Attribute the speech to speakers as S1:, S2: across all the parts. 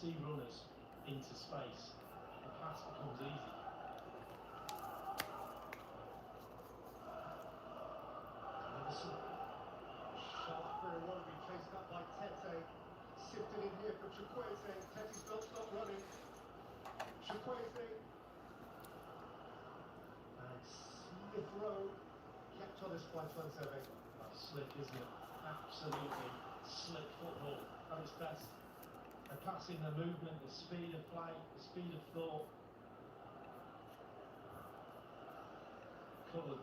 S1: see runners into space, the pass becomes easy.
S2: Shot very well, being chased up by Tete. Sifted in here for Chukwueze. Tete's not stopped running. Chukwueze. And Smith Rowe kept on his by Chukwueze.
S1: That's slick, isn't it? Absolutely slick football at its best. The passing, the movement, the speed of play, the speed of thought. Cullen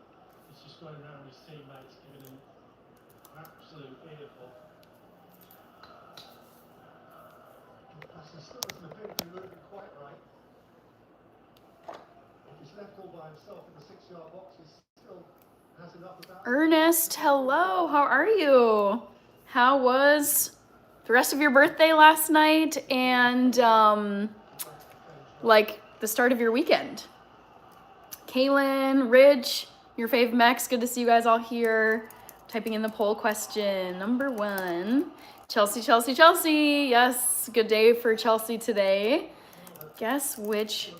S1: is just going around his teammates, giving him an absolute earful.
S2: He still doesn't appear to be moving quite right. If he's left all by himself in the 6-yard box, he still has enough of that.
S3: Ernest, hello. How are you? How was the rest of your birthday last night and like the start of your weekend? Kaylin, Rich, your fave Mex, good to see you guys all here. Typing in the poll question. Number 1. Chelsea, Chelsea, Chelsea. Yes, good day for Chelsea today. Guess which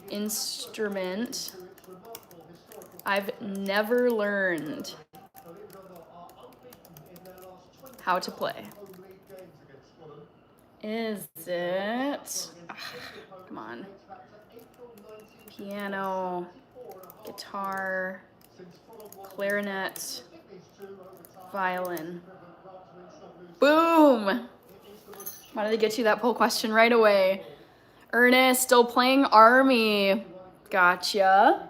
S3: instrument I've never learned how to play. Is it? Come on. Piano, guitar, clarinet, violin. Boom! Wanted to get you that poll question right away. Ernest, still playing Army. Gotcha.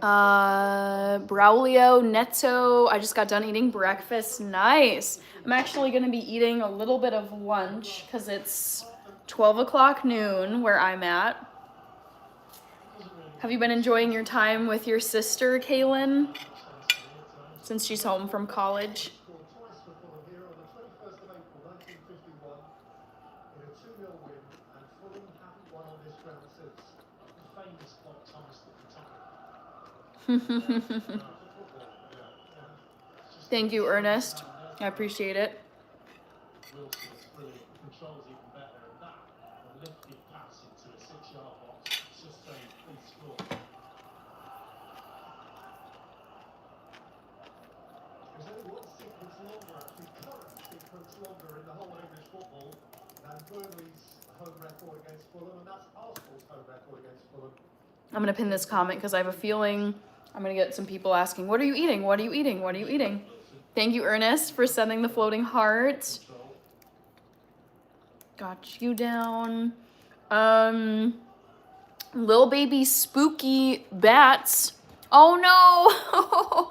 S3: Braulio, Neto, I just got done eating breakfast. Nice. I'm actually going to be eating a little bit of lunch because it's 12 o'clock noon where I'm at. Have you been enjoying your time with your sister, Kaylin, since she's home from college? Thank you, Ernest. I appreciate it. I'm going to pin this comment because I have a feeling I'm going to get some people asking, what are you eating? What are you eating? What are you eating? Thank you, Ernest, for sending the floating heart. Got you down. Lil baby spooky bats. Oh no!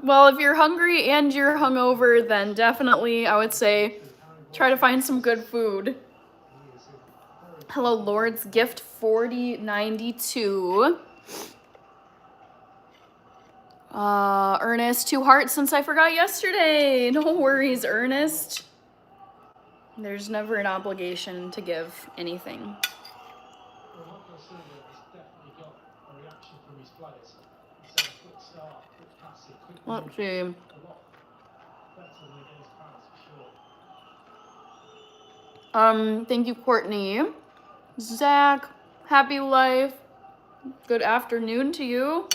S3: Well, if you're hungry and you're hungover, then definitely I would say try to find some good food. Hello, Lord's Gift 4092. Ernest, 2 hearts since I forgot yesterday. No worries, Ernest. There's never an obligation to give anything. Let's see. Thank you, Courtney. Zach, happy life. Good afternoon to you.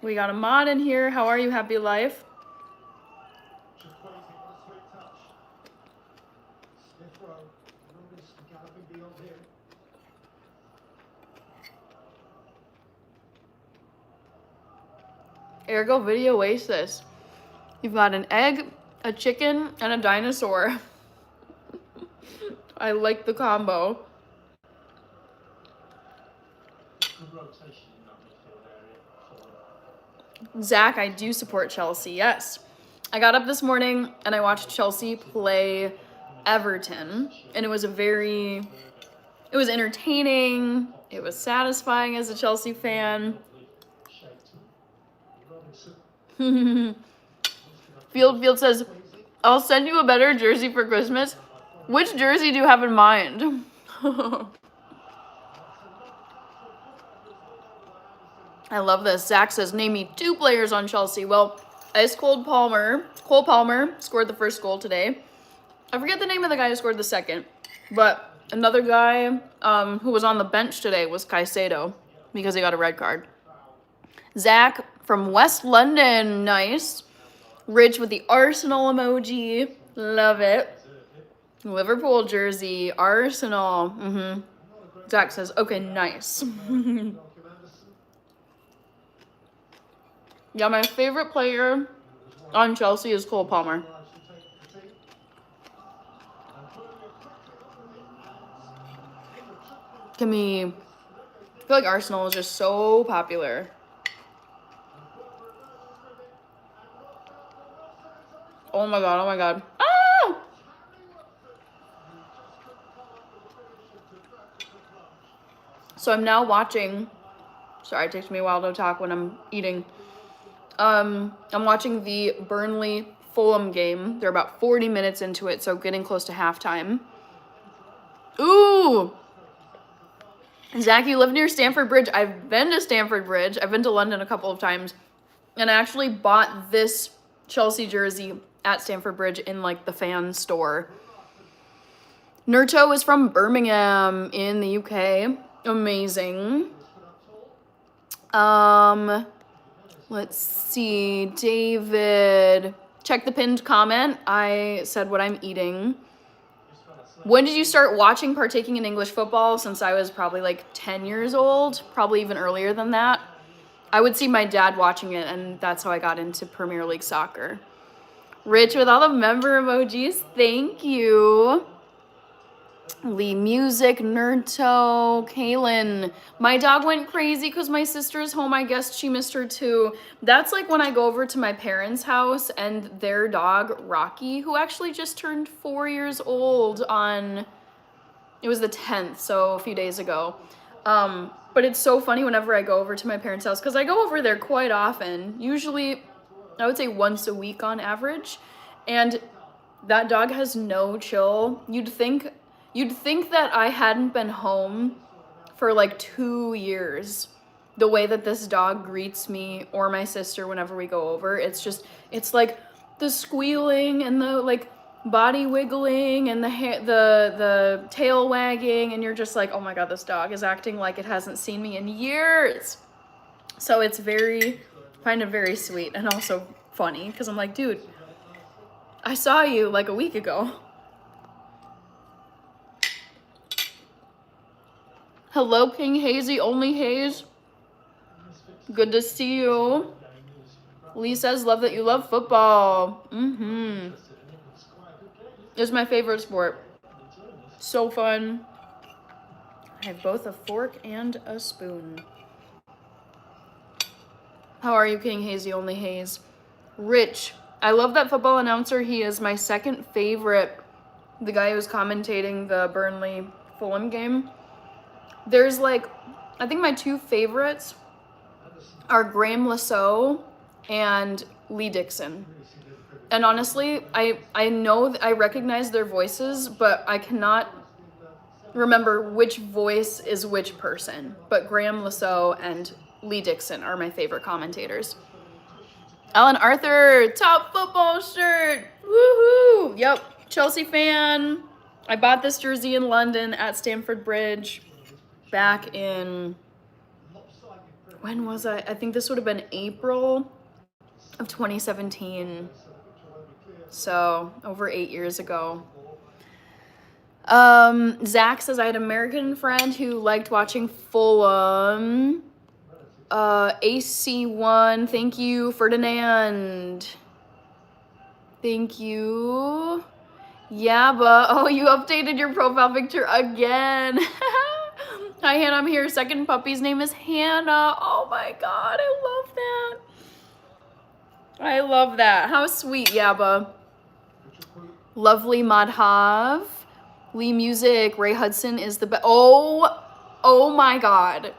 S3: We got a mod in here. How are you, happy life? Ergo Video Oasis. You've got an egg, a chicken, and a dinosaur. I like the combo. Zach, I do support Chelsea, yes. I got up this morning and I watched Chelsea play Everton, and it was entertaining, it was satisfying as a Chelsea fan. Field says, I'll send you a better jersey for Christmas. Which jersey do you have in mind? I love this. Zach says, name me 2 players on Chelsea. Well, Cole Palmer scored the first goal today. I forget the name of the guy who scored the second, but another guy who was on the bench today was Caicedo because he got a red card. Zach from West London, nice. Rich with the Arsenal emoji, love it. Liverpool jersey, Arsenal, Zach says, okay, nice. Yeah, my favorite player on Chelsea is Cole Palmer. I feel like Arsenal is just so popular. Oh my god, oh my god. Ah! So I'm now watching, sorry, it takes me a while to talk when I'm eating. I'm watching the Burnley Fulham game. They're about 40 minutes into it, so getting close to halftime. Ooh! Zach, you live near Stamford Bridge. I've been to Stamford Bridge. I've been to London a couple of times. And I actually bought this Chelsea jersey at Stamford Bridge in, like, the fan store. Nurto is from Birmingham in the UK. Amazing. Let's see. David. Check the pinned comment. I said what I'm eating. When did you start watching Partaking in English Football? Since I was probably like 10 years old, probably even earlier than that. I would see my dad watching it, and that's how I got into Premier League soccer. Rich with all the member emojis, thank you. Lee Music, Nurto, Kaylin. My dog went crazy because my sister's home. I guess she missed her too. That's like when I go over to my parents' house and their dog, Rocky, who actually just turned 4 years old on, it was the 10th, so a few days ago. But it's so funny whenever I go over to my parents' house because I go over there quite often. Usually, I would say once a week on average. And that dog has no chill. You'd think that I hadn't been home for like 2 years. The way that this dog greets me or my sister whenever we go over, it's like the squealing and the like body wiggling and the tail wagging, and you're just like, oh my god, this dog is acting like it hasn't seen me in years. So it's find it very sweet and also funny because I'm like, dude, I saw you like a week ago. Hello, King Hazy, only Haze. Good to see you. Lee says, love that you love football. It's my favorite sport. So fun. I have both a fork and a spoon. How are you, King Hazy, only Haze? Rich. I love that football announcer. He is my second favorite. The guy who's commentating the Burnley Fulham game. There's like, I think my two favorites are Graham Lasso and Lee Dixon. And honestly, I know, I recognize their voices, but I cannot remember which voice is which person. But Graham Lasso and Lee Dixon are my favorite commentators. Alan Arthur, top football shirt. Woohoo! Yep, Chelsea fan. I bought this jersey in London at Stamford Bridge back in, when was I? I think this would have been April of 2017. So over 8 years ago. Zach says, I had an American friend who liked watching Fulham. AC1, thank you. Ferdinand, thank you. Yeah, but, oh, you updated your profile picture again. Hi, Hannah, I'm here. Second puppy's name is Hannah. Oh my god, I love that. I love that. How sweet, Yabba. Lovely Madhav. Lee Music, Ray Hudson is the best. Oh my god.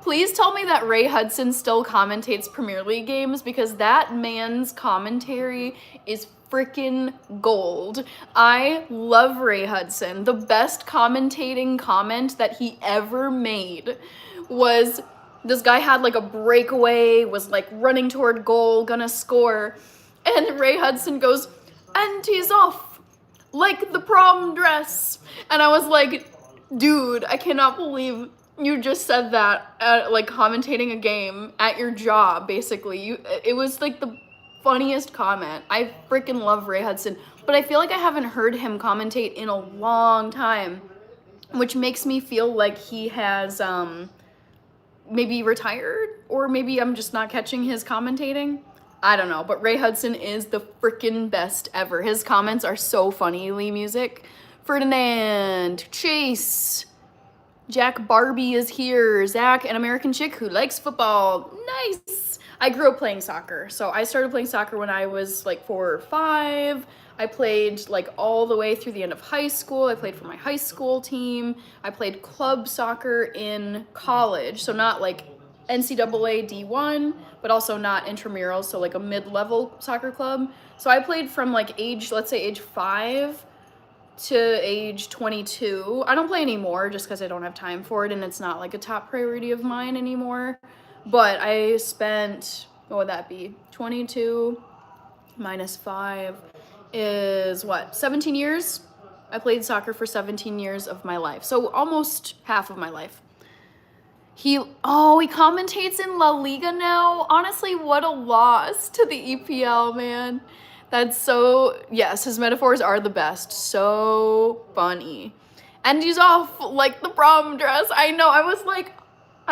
S3: Please tell me that Ray Hudson still commentates Premier League games, because that man's commentary is freaking gold. I love Ray Hudson. The best commentating comment that he ever made was, this guy had like a breakaway, was like running toward goal, gonna score, and Ray Hudson goes, and he's off like the prom dress. And I was like, dude, I cannot believe you just said that at, like, commentating a game at your job, basically. It was like the funniest comment. I freaking love Ray Hudson, but I feel like I haven't heard him commentate in a long time, which makes me feel like he has maybe retired, or maybe I'm just not catching his commentating. I don't know, but Ray Hudson is the freaking best ever. His comments are so funny. Lee Music, Ferdinand, Chase, Jack Barbie is here, Zach, an American chick who likes football. Nice. I grew up playing soccer, so I started playing soccer when I was like 4 or 5. I played like all the way through the end of high school. I played for my high school team. I played club soccer in college, so not like NCAA D1, but also not intramurals, so like a mid-level soccer club. So I played from like let's say age 5 to age 22. I don't play anymore just because I don't have time for it, and it's not like a top priority of mine anymore. But I spent, what would that be? 22 minus 5 is what? 17 years? I played soccer for 17 years of my life. So almost half of my life. He commentates in La Liga now. Honestly, what a loss to the EPL, man. That's so, yes, his metaphors are the best. So funny. And he's off like the prom dress. I know, I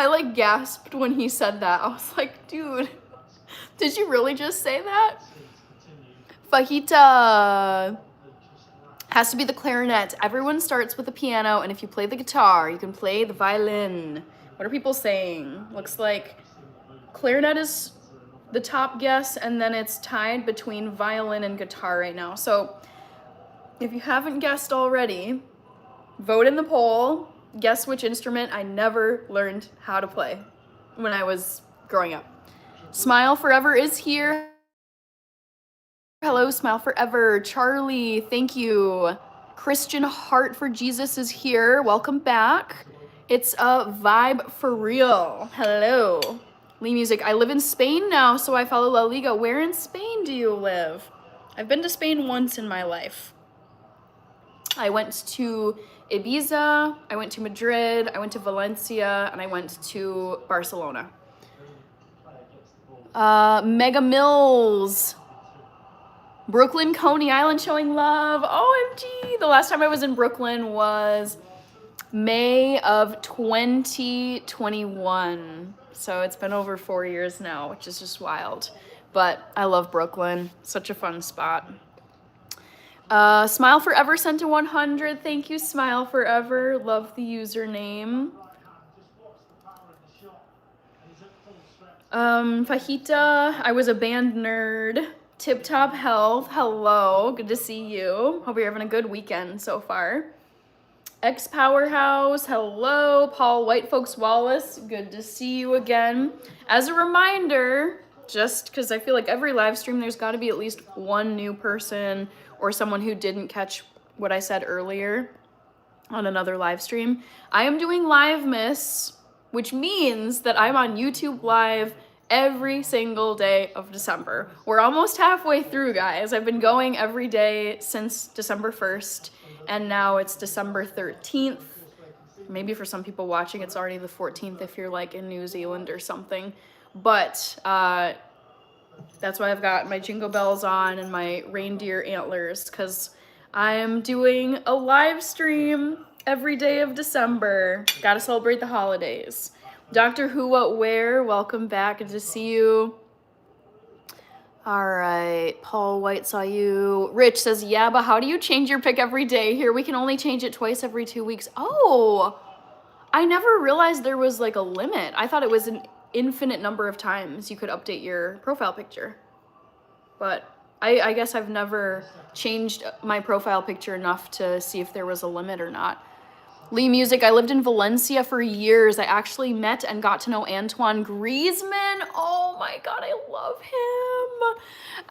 S3: like gasped when he said that. I was like, dude, did you really just say that? Fajita has to be the clarinet. Everyone starts with the piano, and if you play the guitar, you can play the violin. What are people saying? Looks like clarinet is the top guess, and then it's tied between violin and guitar right now. So if you haven't guessed already, vote in the poll. Guess which instrument I never learned how to play when I was growing up. Smile Forever is here. Hello, Smile Forever. Charlie, thank you. Christian Heart for Jesus is here. Welcome back. It's a vibe for real. Hello. Lee Music. I live in Spain now, so I follow La Liga. Where in Spain do you live? I've been to Spain once in my life. I went to Ibiza, I went to Madrid, I went to Valencia, and I went to Barcelona. Mega Mills. Brooklyn, Coney Island showing love. OMG. The last time I was in Brooklyn was May of 2021. So it's been over 4 years now, which is just wild. But I love Brooklyn. Such a fun spot. Smile Forever sent to 100. Thank you, Smile Forever. Love the username. Fajita, I was a band nerd. Tip Top Health, hello. Good to see you. Hope you're having a good weekend so far. X Powerhouse, hello. Paul White Folks Wallace, good to see you again. As a reminder, just because I feel like every live stream there's got to be at least one new person or someone who didn't catch what I said earlier on another live stream. I am doing Live Miss, which means that I'm on YouTube Live every single day of December. We're almost halfway through, guys. I've been going every day since December 1st, and now it's December 13th. Maybe for some people watching, it's already the 14th if you're like in New Zealand or something. But that's why I've got my jingle bells on and my reindeer antlers, because I'm doing a live stream every day of December. Gotta celebrate the holidays. Doctor Who What Where, welcome back. Good to see you. All right, Paul White saw you. Rich says, yeah, but how do you change your pick every day? Here, we can only change it twice every 2 weeks. Oh, I never realized there was like a limit. I thought it was an infinite number of times you could update your profile picture. But I guess I've never changed my profile picture enough to see if there was a limit or not. Lee Music, I lived in Valencia for years. I actually met and got to know Antoine Griezmann. Oh my God, I love him.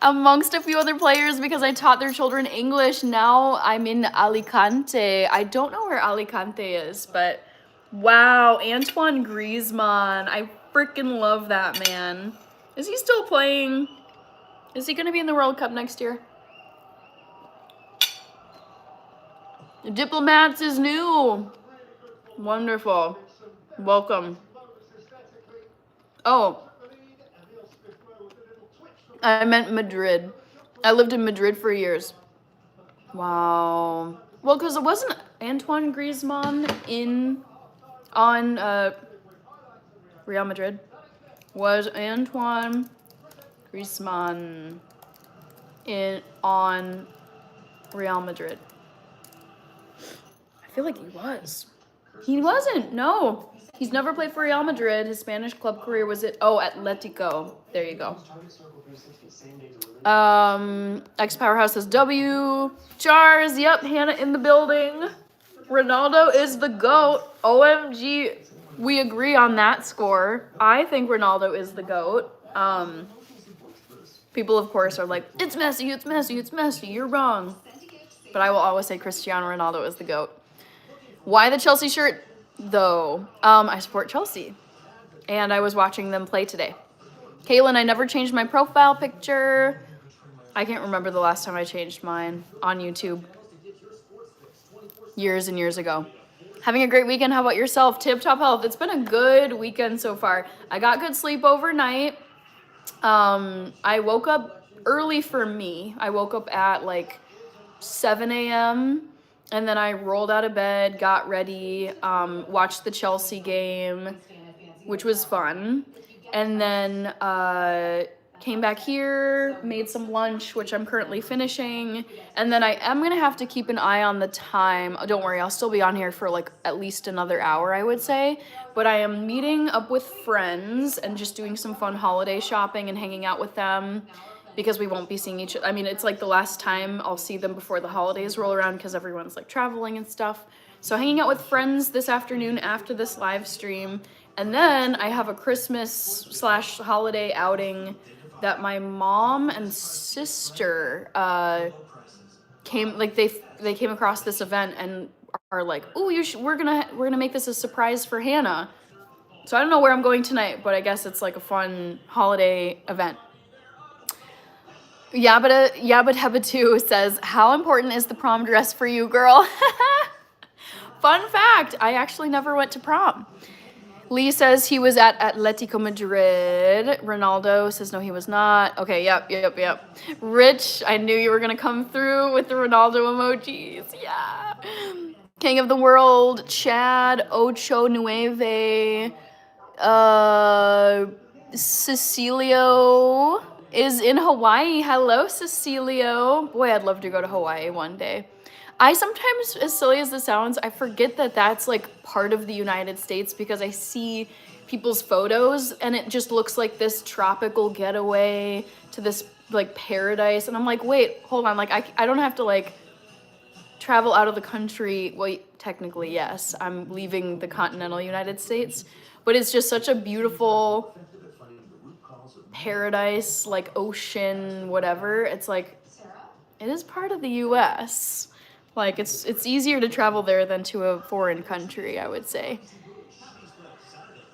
S3: Amongst a few other players because I taught their children English. Now I'm in Alicante. I don't know where Alicante is, but wow, Antoine Griezmann. I freaking love that man. Is he still playing? Is he going to be in the World Cup next year? Diplomats is new. Wonderful. Welcome. Oh, I meant Madrid. I lived in Madrid for years. Wow. Well, because it wasn't Antoine Griezmann on Real Madrid. Was Antoine Griezmann on Real Madrid? I feel like he was. He wasn't. No. He's never played for Real Madrid. His Spanish club career was at Atletico. There you go. X Powerhouse says W. Jars, yep, Hannah in the building. Ronaldo is the GOAT. OMG. We agree on that score. I think Ronaldo is the GOAT. People, of course, are like, it's Messi, it's Messi, it's Messi. You're wrong. But I will always say Cristiano Ronaldo is the GOAT. Why the Chelsea shirt, though? I support Chelsea. And I was watching them play today. Kaylin, I never changed my profile picture. I can't remember the last time I changed mine on YouTube. Years and years ago. Having a great weekend. How about yourself? Tip Top Health. It's been a good weekend so far. I got good sleep overnight. I woke up early for me. I woke up at like 7 a.m. and then I rolled out of bed, got ready, watched the Chelsea game, which was fun. And then came back here, made some lunch, which I'm currently finishing. And then I am going to have to keep an eye on the time. Oh, don't worry, I'll still be on here for like at least another hour, I would say. But I am meeting up with friends and just doing some fun holiday shopping and hanging out with them because we won't be seeing each other. I mean, it's like the last time I'll see them before the holidays roll around because everyone's like traveling and stuff. So hanging out with friends this afternoon after this live stream. And then I have a Christmas/holiday outing that my mom and sister came, like they came across this event and are like, "Oh, we're gonna make this a surprise for Hannah." So I don't know where I'm going tonight, but I guess it's like a fun holiday event. Yabba Hebba 2 says, "How important is the prom dress for you, girl?" Fun fact, I actually never went to prom. Lee says he was at Atletico Madrid. Ronaldo says no, he was not. Okay, yep. Rich, I knew you were going to come through with the Ronaldo emojis. Yeah. King of the World, Chad, Ocho Nueve, Cecilio is in Hawaii. Hello, Cecilio. Boy, I'd love to go to Hawaii one day. I sometimes, as silly as this sounds, I forget that that's like part of the United States because I see people's photos and it just looks like this tropical getaway to this like paradise. And I'm like, wait, hold on. Like I don't have to like travel out of the country. Well, technically, yes, I'm leaving the continental United States, but it's just such a beautiful paradise, like ocean, whatever. It's like, it is part of the US. Like, it's easier to travel there than to a foreign country, I would say.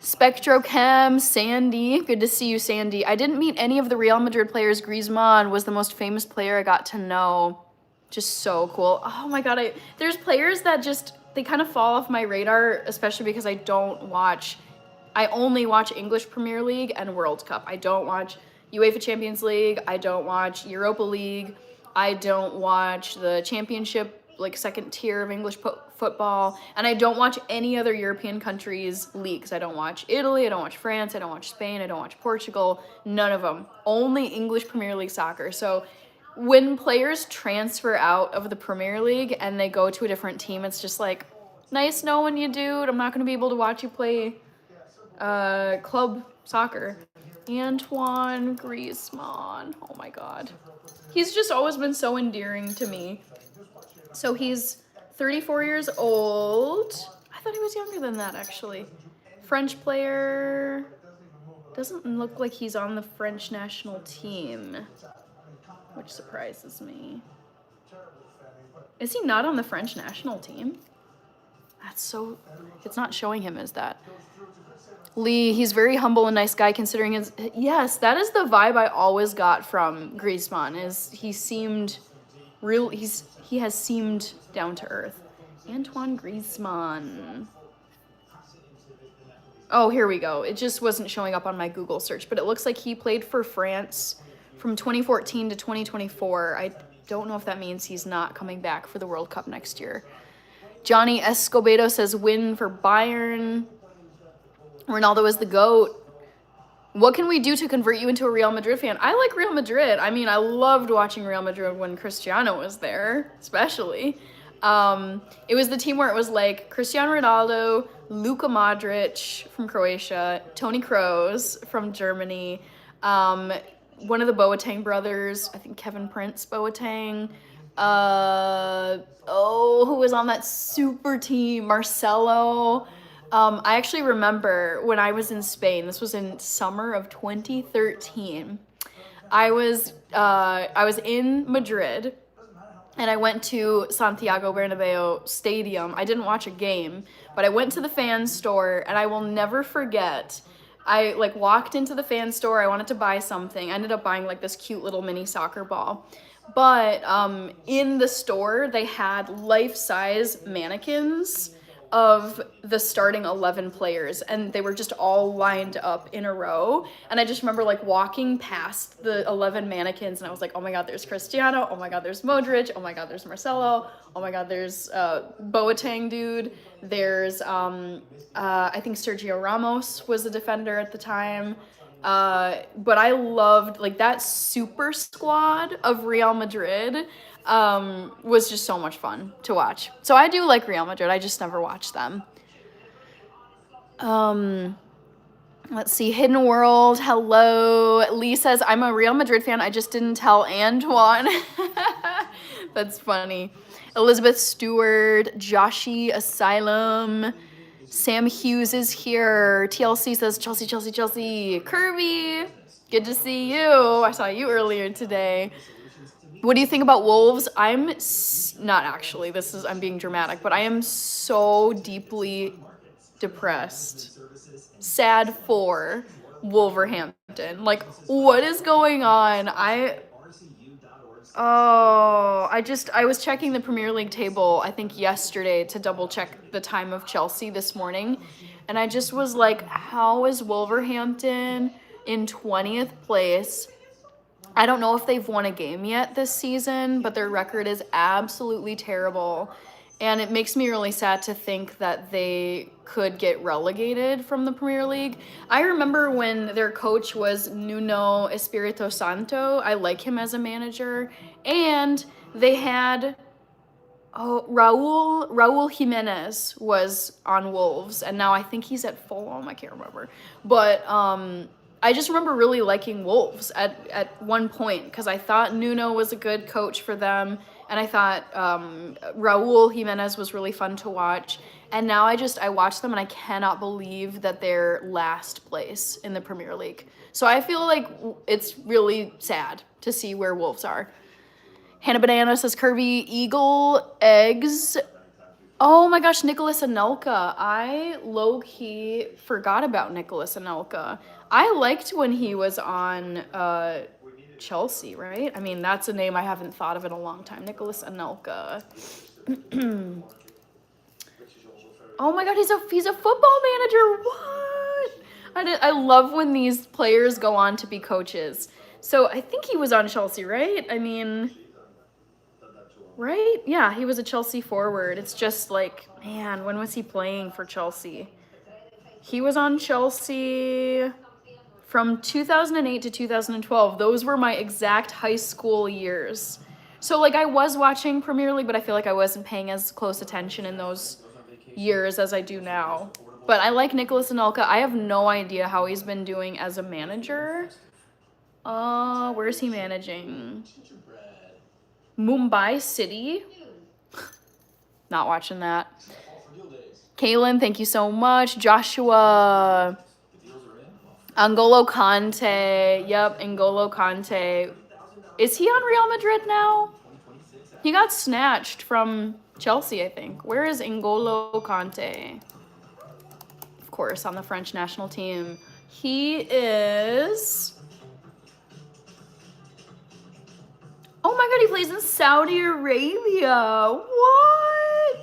S3: Spectrochem, Sandy. Good to see you, Sandy. I didn't meet any of the Real Madrid players. Griezmann was the most famous player I got to know. Just so cool. Oh my God. There's players that just, they kind of fall off my radar, especially because I only watch English Premier League and World Cup. I don't watch UEFA Champions League. I don't watch Europa League. I don't watch the Championship, like second tier of English football, and I don't watch any other European countries' leagues. I don't watch Italy, I don't watch France, I don't watch Spain, I don't watch Portugal, none of them. Only English Premier League soccer. So when players transfer out of the Premier League and they go to a different team, it's just like, nice knowing you, dude. I'm not going to be able to watch you play club soccer. Antoine Griezmann. Oh my God. He's just always been so endearing to me. So he's 34 years old. I thought he was younger than that, actually. French player. Doesn't look like he's on the French national team, which surprises me. Is he not on the French national team? That's so... It's not showing him as that. Lee, he's very humble and nice guy considering his... Yes, that is the vibe I always got from Griezmann, is he seemed real... He has seemed down to earth. Antoine Griezmann. Oh, here we go. It just wasn't showing up on my Google search, but it looks like he played for France from 2014 to 2024. I don't know if that means he's not coming back for the World Cup next year. Johnny Escobedo says win for Bayern. Ronaldo is the GOAT. What can we do to convert you into a Real Madrid fan? I like Real Madrid. I mean, I loved watching Real Madrid when Cristiano was there, especially. It was the team where it was like Cristiano Ronaldo, Luka Modric from Croatia, Toni Kroos from Germany, one of the Boateng brothers, I think Kevin Prince Boateng, who was on that super team, Marcelo. I actually remember when I was in Spain, this was in summer of 2013, I was in Madrid, and I went to Santiago Bernabeu Stadium. I didn't watch a game, but I went to the fan store, and I will never forget. I walked into the fan store. I wanted to buy something. I ended up buying this cute little mini soccer ball. But in the store, they had life-size mannequins of the starting 11 players, and they were just all lined up in a row. And I just remember walking past the 11 mannequins, and I was like, oh my god, there's Cristiano, oh my god, there's Modric, oh my god, there's Marcelo, oh my god, there's Boateng dude, there's I think Sergio Ramos was a defender at the time. But I loved that super squad of Real Madrid was just so much fun to watch. So I do like Real Madrid. I just never watched them. Let's see. Hidden World. Hello. Lee says, I'm a Real Madrid fan. I just didn't tell Antoine. That's funny. Elizabeth Stewart. Joshi Asylum. Sam Hughes is here. TLC says, Chelsea, Chelsea, Chelsea. Kirby. Good to see you. I saw you earlier today. What do you think about Wolves? I'm not actually, I'm being dramatic, but I am so deeply depressed. Sad for Wolverhampton. What is going on? I was checking the Premier League table, I think yesterday, to double check the time of Chelsea this morning. And I just was like, how is Wolverhampton in 20th place? I don't know if they've won a game yet this season, but their record is absolutely terrible. And it makes me really sad to think that they could get relegated from the Premier League. I remember when their coach was Nuno Espirito Santo. I like him as a manager. And they had Raul Jimenez was on Wolves, and now I think he's at Fulham. I can't remember. But I just remember really liking Wolves at one point because I thought Nuno was a good coach for them, and I thought Raul Jimenez was really fun to watch. And now I watch them and I cannot believe that they're last place in the Premier League. So I feel like it's really sad to see where Wolves are. Hannah Banana says Kirby Eagle Eggs. Oh my gosh, Nicholas Anelka. I low-key forgot about Nicholas Anelka. I liked when he was on Chelsea, right? I mean, that's a name I haven't thought of in a long time. Nicholas Anelka. Oh my god, he's a football manager. What? I love when these players go on to be coaches. So I think he was on Chelsea, right? I mean, right? Yeah, he was a Chelsea forward. It's just man, when was he playing for Chelsea? He was on Chelsea from 2008 to 2012. Those were my exact high school years. So I was watching Premier League, but I feel like I wasn't paying as close attention in those years as I do now. But I like Nicholas Anelka. I have no idea how he's been doing as a manager. Where is he managing? Mumbai City? Not watching that. Kaylin, thank you so much. Joshua. N'Golo Kante. Yep, N'Golo Kante. Is he on Real Madrid now? He got snatched from Chelsea, I think. Where is N'Golo Kante? Of course, on the French national team. He is... Oh my god, he plays in Saudi Arabia. What?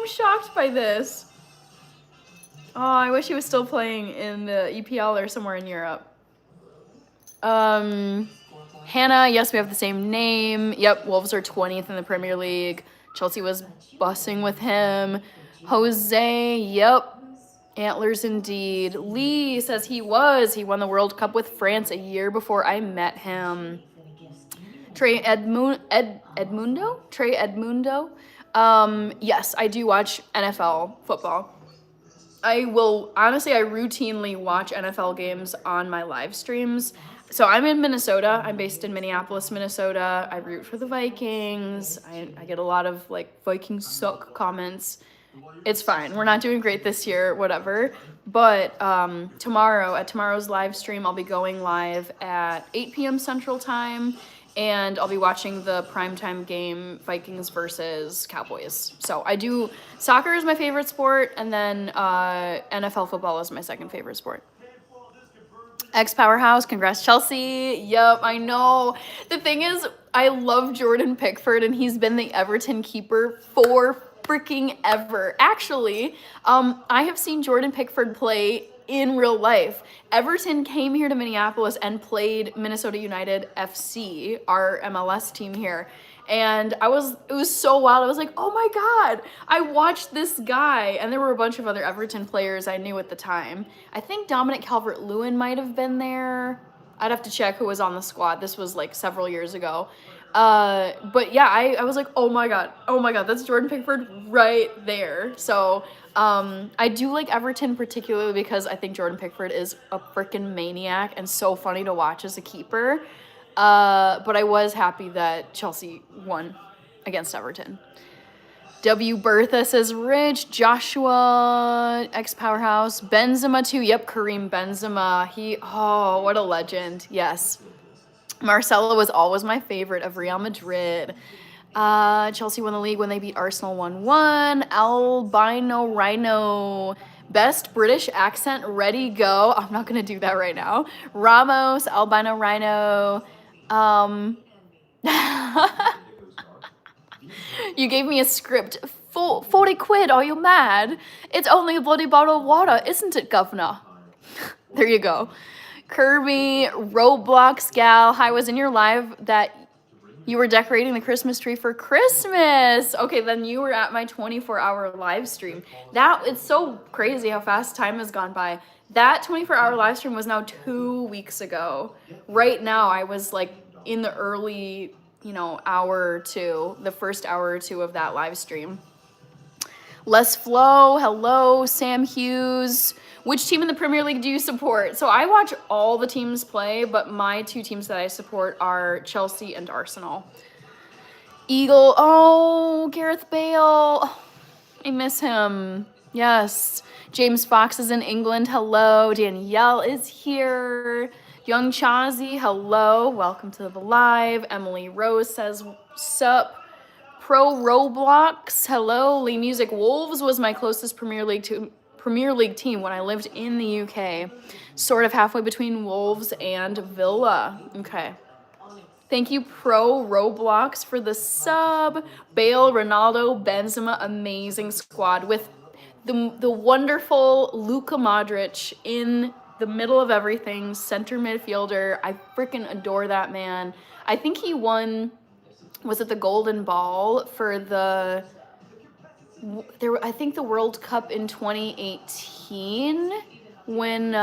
S3: shocked by this. Oh, I wish he was still playing in the EPL or somewhere in Europe. Hannah, yes, we have the same name. Yep, Wolves are 20th in the Premier League. Chelsea was bussing with him. Jose, yep. Antlers indeed. Lee says he won the World Cup with France a year before I met him. Trey Edmundo? Trey Edmundo? Yes, I do watch NFL football. I routinely watch NFL games on my live streams. So I'm in Minnesota. I'm based in Minneapolis, Minnesota. I root for the Vikings. I get a lot of like Vikings suck comments. It's fine. We're not doing great this year, whatever. But tomorrow's live stream, I'll be going live at 8 p.m. Central Time. And I'll be watching the primetime game, Vikings versus Cowboys. So soccer is my favorite sport, and then NFL football is my second favorite sport. Powerhouse, congrats Chelsea. Yep, I know. The thing is, I love Jordan Pickford, and he's been the Everton keeper for freaking ever. Actually, I have seen Jordan Pickford play in real life. Everton came here to Minneapolis and played Minnesota United FC, our MLS team here. And it was so wild. I was like, oh my God, I watched this guy. And there were a bunch of other Everton players I knew at the time. I think Dominic Calvert-Lewin might have been there. I'd have to check who was on the squad. This was like several years ago. But yeah, I was like, oh my God, that's Jordan Pickford right there. So I do like Everton particularly because I think Jordan Pickford is a freaking maniac and so funny to watch as a keeper. But I was happy that Chelsea won against Everton. W. Bertha says Rich, Joshua, Powerhouse, Benzema too. Yep, Karim Benzema. What a legend. Yes. Marcelo was always my favorite of Real Madrid. Chelsea won the league when they beat Arsenal 1-1. Albino Rhino. Best British accent, ready, go. I'm not going to do that right now. Ramos, Albino Rhino. You gave me a script. 40 quid, are you mad? It's only a bloody bottle of water, isn't it, governor? There you go. Kirby, Roblox gal. Hi, was in your live that you were decorating the Christmas tree for Christmas. Okay, then you were at my 24-hour live stream. It's so crazy how fast time has gone by. That 24-hour live stream was now 2 weeks ago. Right now, I was like in the early, hour or two, the first hour or two of that live stream. Les Flo, hello, Sam Hughes. Which team in the Premier League do you support? So I watch all the teams play, but my two teams that I support are Chelsea and Arsenal. Eagle, Gareth Bale. I miss him. Yes. James Fox is in England. Hello. Danielle is here. Young Chazi, hello. Welcome to the live. Emily Rose says, sup. Pro Roblox, hello. Lee Music Wolves was my closest Premier League team when I lived in the UK. Sort of halfway between Wolves and Villa. Okay. Thank you, Pro Roblox, for the sub. Bale, Ronaldo, Benzema, amazing squad with the wonderful Luka Modric in the middle of everything, center midfielder. I freaking adore that man. I think he won, was it the Golden Ball for the World Cup in 2018 when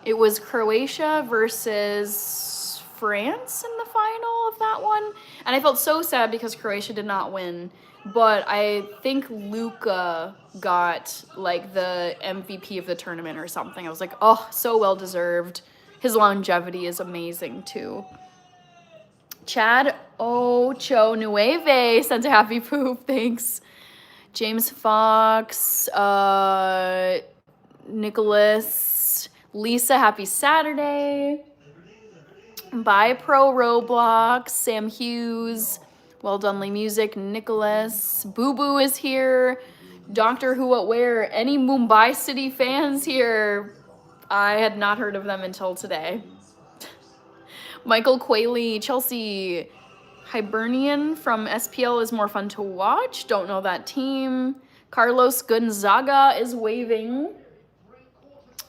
S3: it was Croatia versus France in the final of that one. And I felt so sad because Croatia did not win. But I think Luka got like the MVP of the tournament or something. I was like, oh, so well deserved. His longevity is amazing too. Chad Ocho Nueve sent a happy poop. Thanks. James Fox, Nicholas, Lisa, happy Saturday. Bye, Pro Roblox, Sam Hughes, well done, Lee Music, Nicholas, Boo Boo is here, Doctor Who What Where, any Mumbai City fans here? I had not heard of them until today. Michael Quayle, Chelsea, Hibernian from SPL is more fun to watch. Don't know that team. Carlos Gonzaga is waving.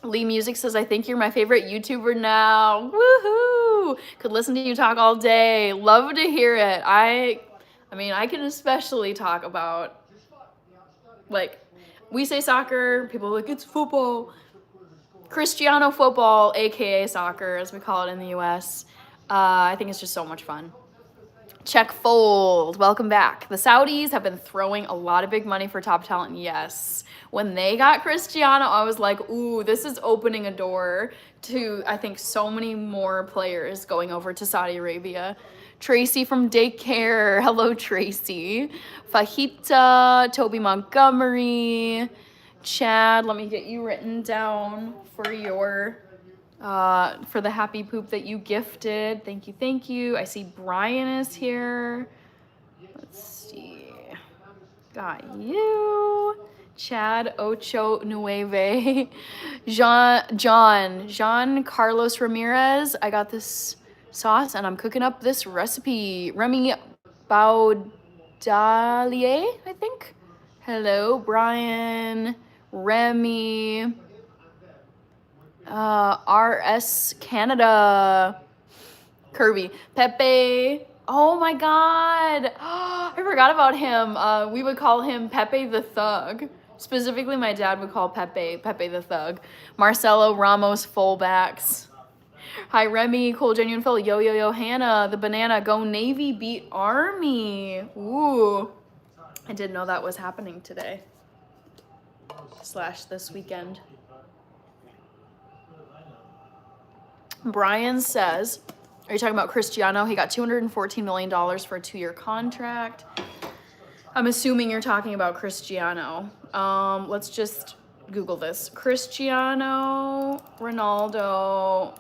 S3: Lee Music says, I think you're my favorite YouTuber now. Woohoo! Could listen to you talk all day. Love to hear it. I mean, I can especially talk about, like, we say soccer, people are like, it's football. Cristiano football, aka soccer, as we call it in the US. I think it's just so much fun. Check fold. Welcome back. The Saudis have been throwing a lot of big money for top talent. Yes. When they got Cristiano, I was like, ooh, this is opening a door to, I think, so many more players going over to Saudi Arabia. Tracy from daycare. Hello, Tracy. Fajita, Toby Montgomery, Chad. Let me get you written down for your for the happy poop that you gifted. Thank you, thank you. I see Brian is here. Let's see. Got you. Chad Ocho Nueve. Jean Carlos Ramirez. I got this sauce and I'm cooking up this recipe. Remy Baudalier, I think. Hello, Brian. Remy. RS Canada. Kirby. Pepe. Oh my god. I forgot about him. We would call him Pepe the Thug. Specifically, my dad would call Pepe the Thug. Marcelo Ramos fullbacks. Hi, Remy. Cool, genuine Phil. Yo, Hannah. The banana. Go Navy beat Army. Ooh. I didn't know that was happening today. / this weekend. Brian says, are you talking about Cristiano? He got $214 million for a 2-year contract. I'm assuming you're talking about Cristiano. Let's just Google this. Cristiano Ronaldo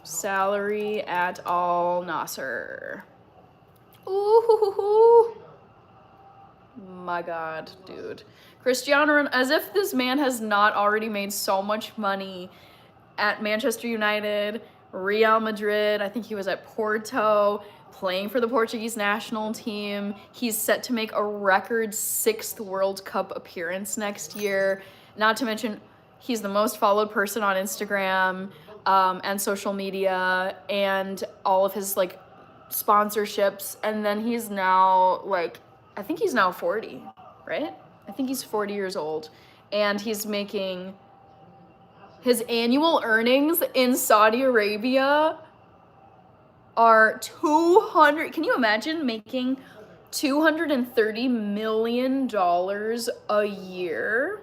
S3: salary at Al Nassr. Ooh, my God, dude. Cristiano, as if this man has not already made so much money at Manchester United, Real Madrid. I think he was at Porto, playing for the Portuguese national team. He's set to make a record 6th World Cup appearance next year. Not to mention, he's the most followed person on Instagram and social media and all of his like sponsorships. And then he's now like, I think he's now 40, right? I think he's 40 years old. And he's making his annual earnings in Saudi Arabia are 200. Can you imagine making $230 million a year?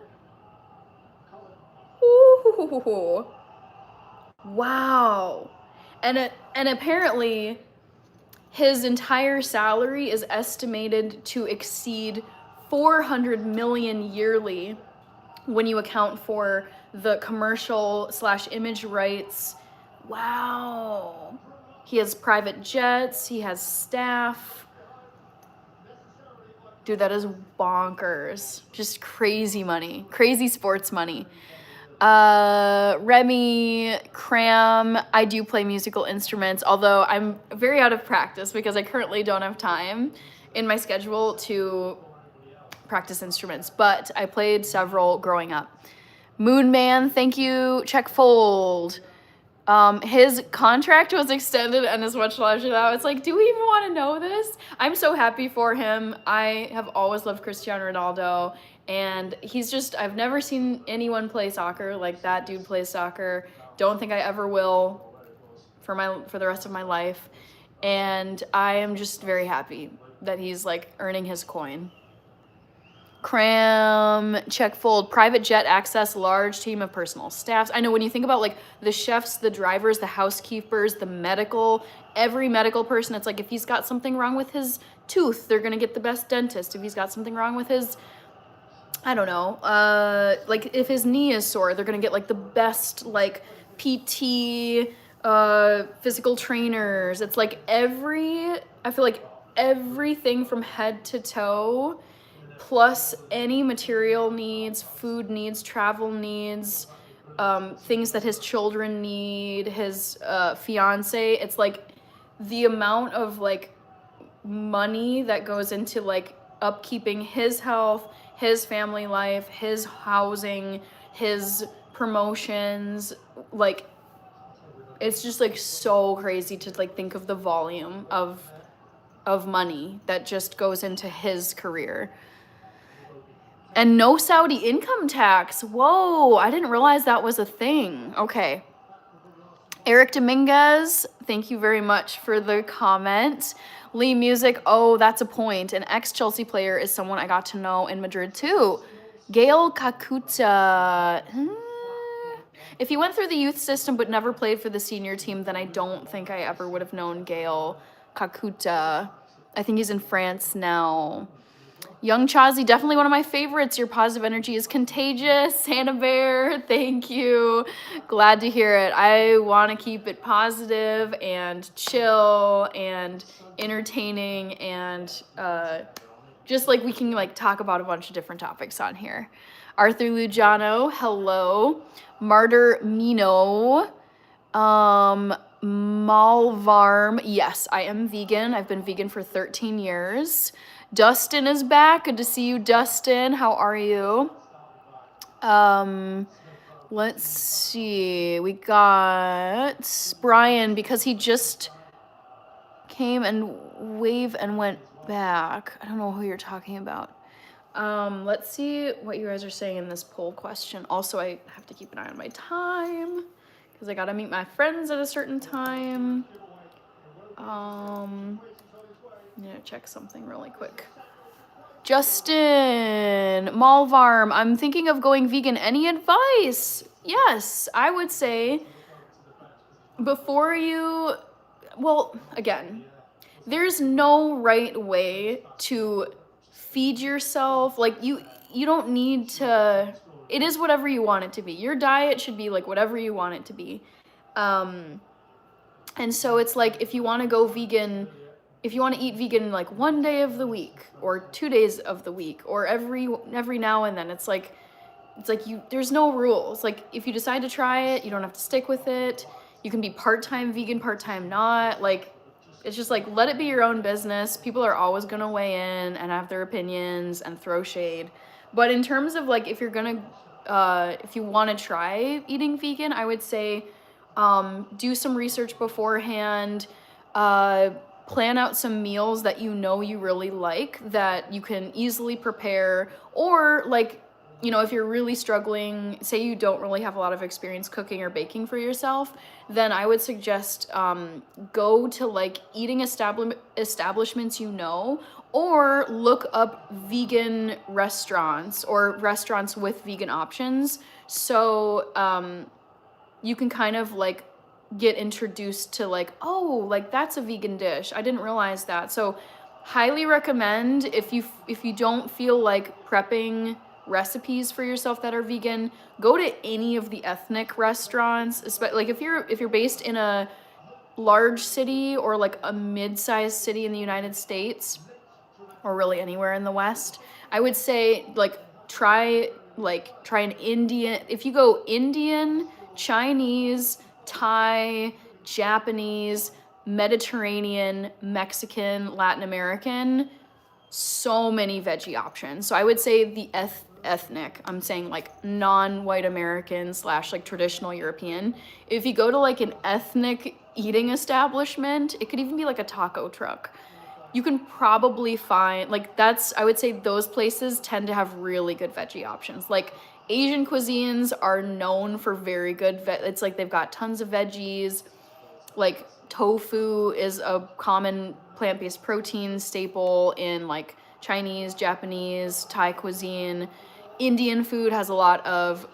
S3: Ooh. Wow. And apparently his entire salary is estimated to exceed 400 million yearly when you account for the commercial / image rights. Wow. He has private jets. He has staff. Dude, that is bonkers. Just crazy money. Crazy sports money. Remy, Cram, I do play musical instruments, although I'm very out of practice because I currently don't have time in my schedule to practice instruments, but I played several growing up. Moon Man, thank you. Check fold. His contract was extended and is much larger now. It's like, do we even want to know this? I'm so happy for him. I have always loved Cristiano Ronaldo, and he's just, I've never seen anyone play soccer like that dude plays soccer. Don't think I ever will for the rest of my life. And I am just very happy that he's like earning his coin. Cram, check fold, private jet access, large team of personal staffs. I know when you think about like the chefs, the drivers, the housekeepers, the medical, every medical person, it's like if he's got something wrong with his tooth, they're going to get the best dentist. If he's got something wrong with his, I don't know, like if his knee is sore, they're going to get like the best like PT, physical trainers. It's like I feel like everything from head to toe, plus any material needs, food needs, travel needs, things that his children need, his fiance. It's like the amount of like money that goes into like upkeeping his health, his family life, his housing, his promotions, like it's just like so crazy to like think of the volume of money that just goes into his career. And no Saudi income tax. Whoa, I didn't realize that was a thing. Okay. Eric Dominguez, thank you very much for the comment. Lee Music, oh, that's a point. An ex-Chelsea player is someone I got to know in Madrid too. Gail Kakuta. If he went through the youth system but never played for the senior team, then I don't think I ever would have known Gail Kakuta. I think he's in France now. Young Chazi, definitely one of my favorites. Your positive energy is contagious. Hannah Bear, thank you. Glad to hear it. I want to keep it positive and chill and entertaining and just like we can like talk about a bunch of different topics on here. Arthur Lugiano, hello. Martyr Mino. Malvarm, yes, I am vegan. I've been vegan for 13 years. Dustin is back. Good to see you, Dustin. How are you? Let's see. We got Brian because he just came and waved and went back. I don't know who you're talking about. Let's see what you guys are saying in this poll question. Also, I have to keep an eye on my time because I gotta meet my friends at a certain time. I'm gonna check something really quick. Justin Malvarm, I'm thinking of going vegan. Any advice? Yes, I would say before you, well, again, there's no right way to feed yourself. Like you don't need to, it is whatever you want it to be. Your diet should be like whatever you want it to be. And so it's like, if you want to go vegan, if you want to eat vegan like one day of the week or 2 days of the week or every now and then, it's like there's no rules. Like if you decide to try it, you don't have to stick with it. You can be part-time vegan, part-time not. Like it's just like, let it be your own business. People are always going to weigh in and have their opinions and throw shade. But in terms of like, if you're going to, if you want to try eating vegan, I would say, do some research beforehand, plan out some meals that you know you really like that you can easily prepare, or like, you know, if you're really struggling, say you don't really have a lot of experience cooking or baking for yourself, then I would suggest go to like eating establishments you know, or look up vegan restaurants or restaurants with vegan options. So you can kind of like get introduced to like, oh, like that's a vegan dish. I didn't realize that. So highly recommend, if you don't feel like prepping recipes for yourself that are vegan, go to any of the ethnic restaurants, especially like if you're based in a large city or like a mid-sized city in the United States or really anywhere in the West. I would say like try an Indian, if you go Indian, Chinese, Thai, Japanese, Mediterranean, Mexican, Latin American, so many veggie options. So I would say the ethnic, I'm saying like non-white American / like traditional European. If you go to like an ethnic eating establishment, it could even be like a taco truck. You can probably find, like that's, I would say those places tend to have really good veggie options. Like Asian cuisines are known for very good, it's like they've got tons of veggies. Like tofu is a common plant-based protein staple in like Chinese, Japanese, Thai cuisine. Indian food has a lot of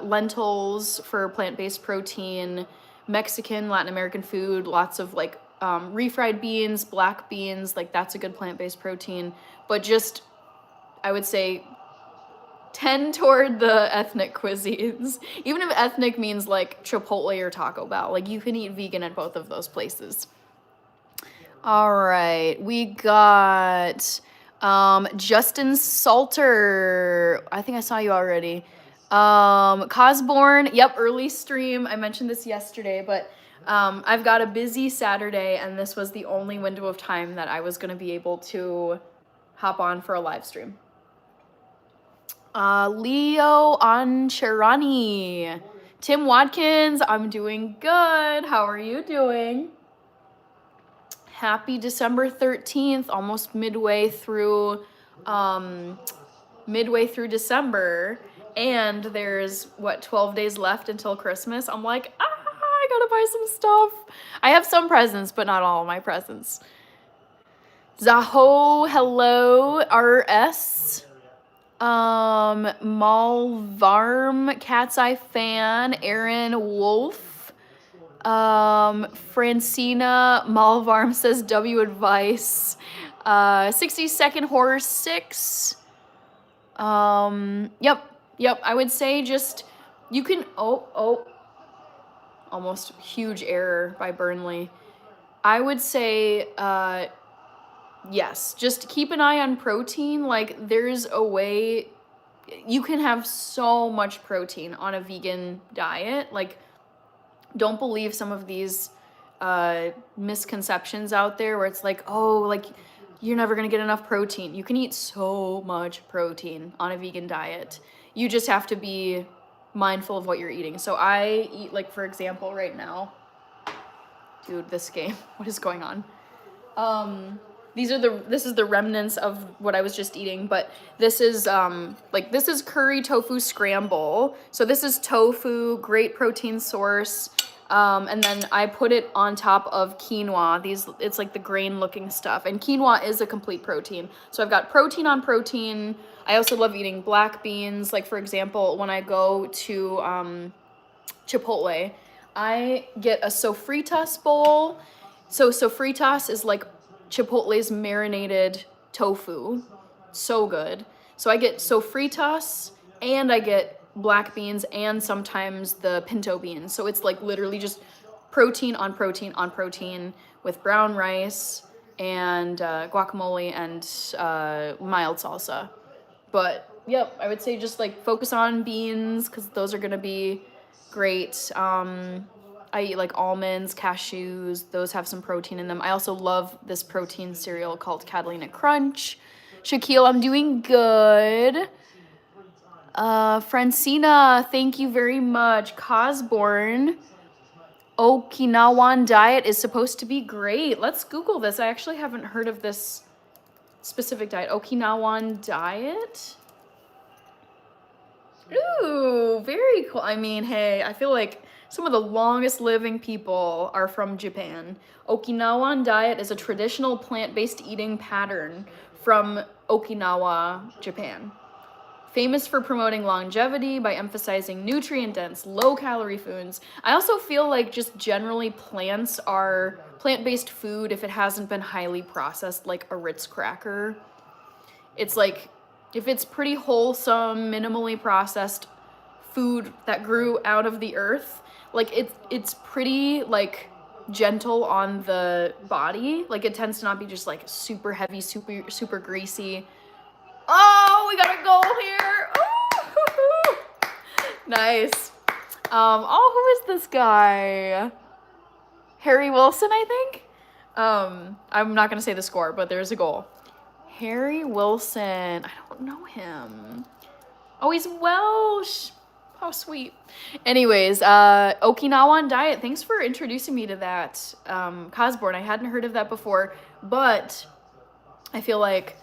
S3: lentils for plant-based protein. Mexican, Latin American food, lots of like refried beans, black beans, like that's a good plant-based protein. But just, I would say, tend toward the ethnic cuisines. Even if ethnic means like Chipotle or Taco Bell, like you can eat vegan at both of those places. All right, we got Justin Salter. I think I saw you already. Cosborn, yep, early stream. I mentioned this yesterday, but I've got a busy Saturday, and this was the only window of time that I was going to be able to hop on for a live stream. Leo Ancherani. Tim Watkins, I'm doing good. How are you doing? Happy December 13th, almost midway through December, and there's 12 days left until Christmas. I'm like, I gotta buy some stuff. I have some presents, but not all of my presents. Zaho, hello, RS. Malvarm, Cat's Eye Fan, Aaron Wolf. Francina Malvarm says W advice. 60-second horror 6. Yep. I would say just you can almost huge error by Burnley. I would say yes, just keep an eye on protein. Like, there's a way you can have so much protein on a vegan diet. Like, don't believe some of these misconceptions out there where it's like, oh, like, you're never gonna get enough protein. You can eat so much protein on a vegan diet. You just have to be mindful of what you're eating. So I eat, like, for example, right now, dude, this game, what is going on? This is the remnants of what I was just eating, but this is this is curry tofu scramble. So this is tofu, great protein source. And then I put it on top of quinoa. It's like the grain looking stuff, and quinoa is a complete protein. So I've got protein on protein. I also love eating black beans. Like, for example, when I go to Chipotle, I get a sofritas bowl. So sofritas is like Chipotle's marinated tofu. So good. So I get sofritas, and I get black beans, and sometimes the pinto beans. So it's like literally just protein on protein on protein with brown rice and guacamole and mild salsa. But yep, I would say just like focus on beans because those are gonna be great. I eat like almonds, cashews, those have some protein in them. I also love this protein cereal called Catalina Crunch. Shaquille, I'm doing good. Francina, thank you very much. Cosborn, Okinawan diet is supposed to be great. Let's Google this. I actually haven't heard of this specific diet. Okinawan diet? Ooh, very cool. I mean, hey, I feel like some of the longest living people are from Japan. Okinawan diet is a traditional plant-based eating pattern from Okinawa, Japan. Famous for promoting longevity by emphasizing nutrient-dense, low-calorie foods. I also feel like just generally plants are plant-based food if it hasn't been highly processed, like a Ritz cracker. It's like, if it's pretty wholesome, minimally processed food that grew out of the earth, like it's pretty like gentle on the body. Like, it tends to not be just like super heavy, super greasy. Oh, we got a goal here. Ooh, nice. Who is this guy? Harry Wilson, I think. I'm not gonna say the score, but there's a goal. Harry Wilson. I don't know him. Oh, he's Welsh. How sweet. Anyways, Okinawan diet. Thanks for introducing me to that. Cosborn, I hadn't heard of that before, but I feel like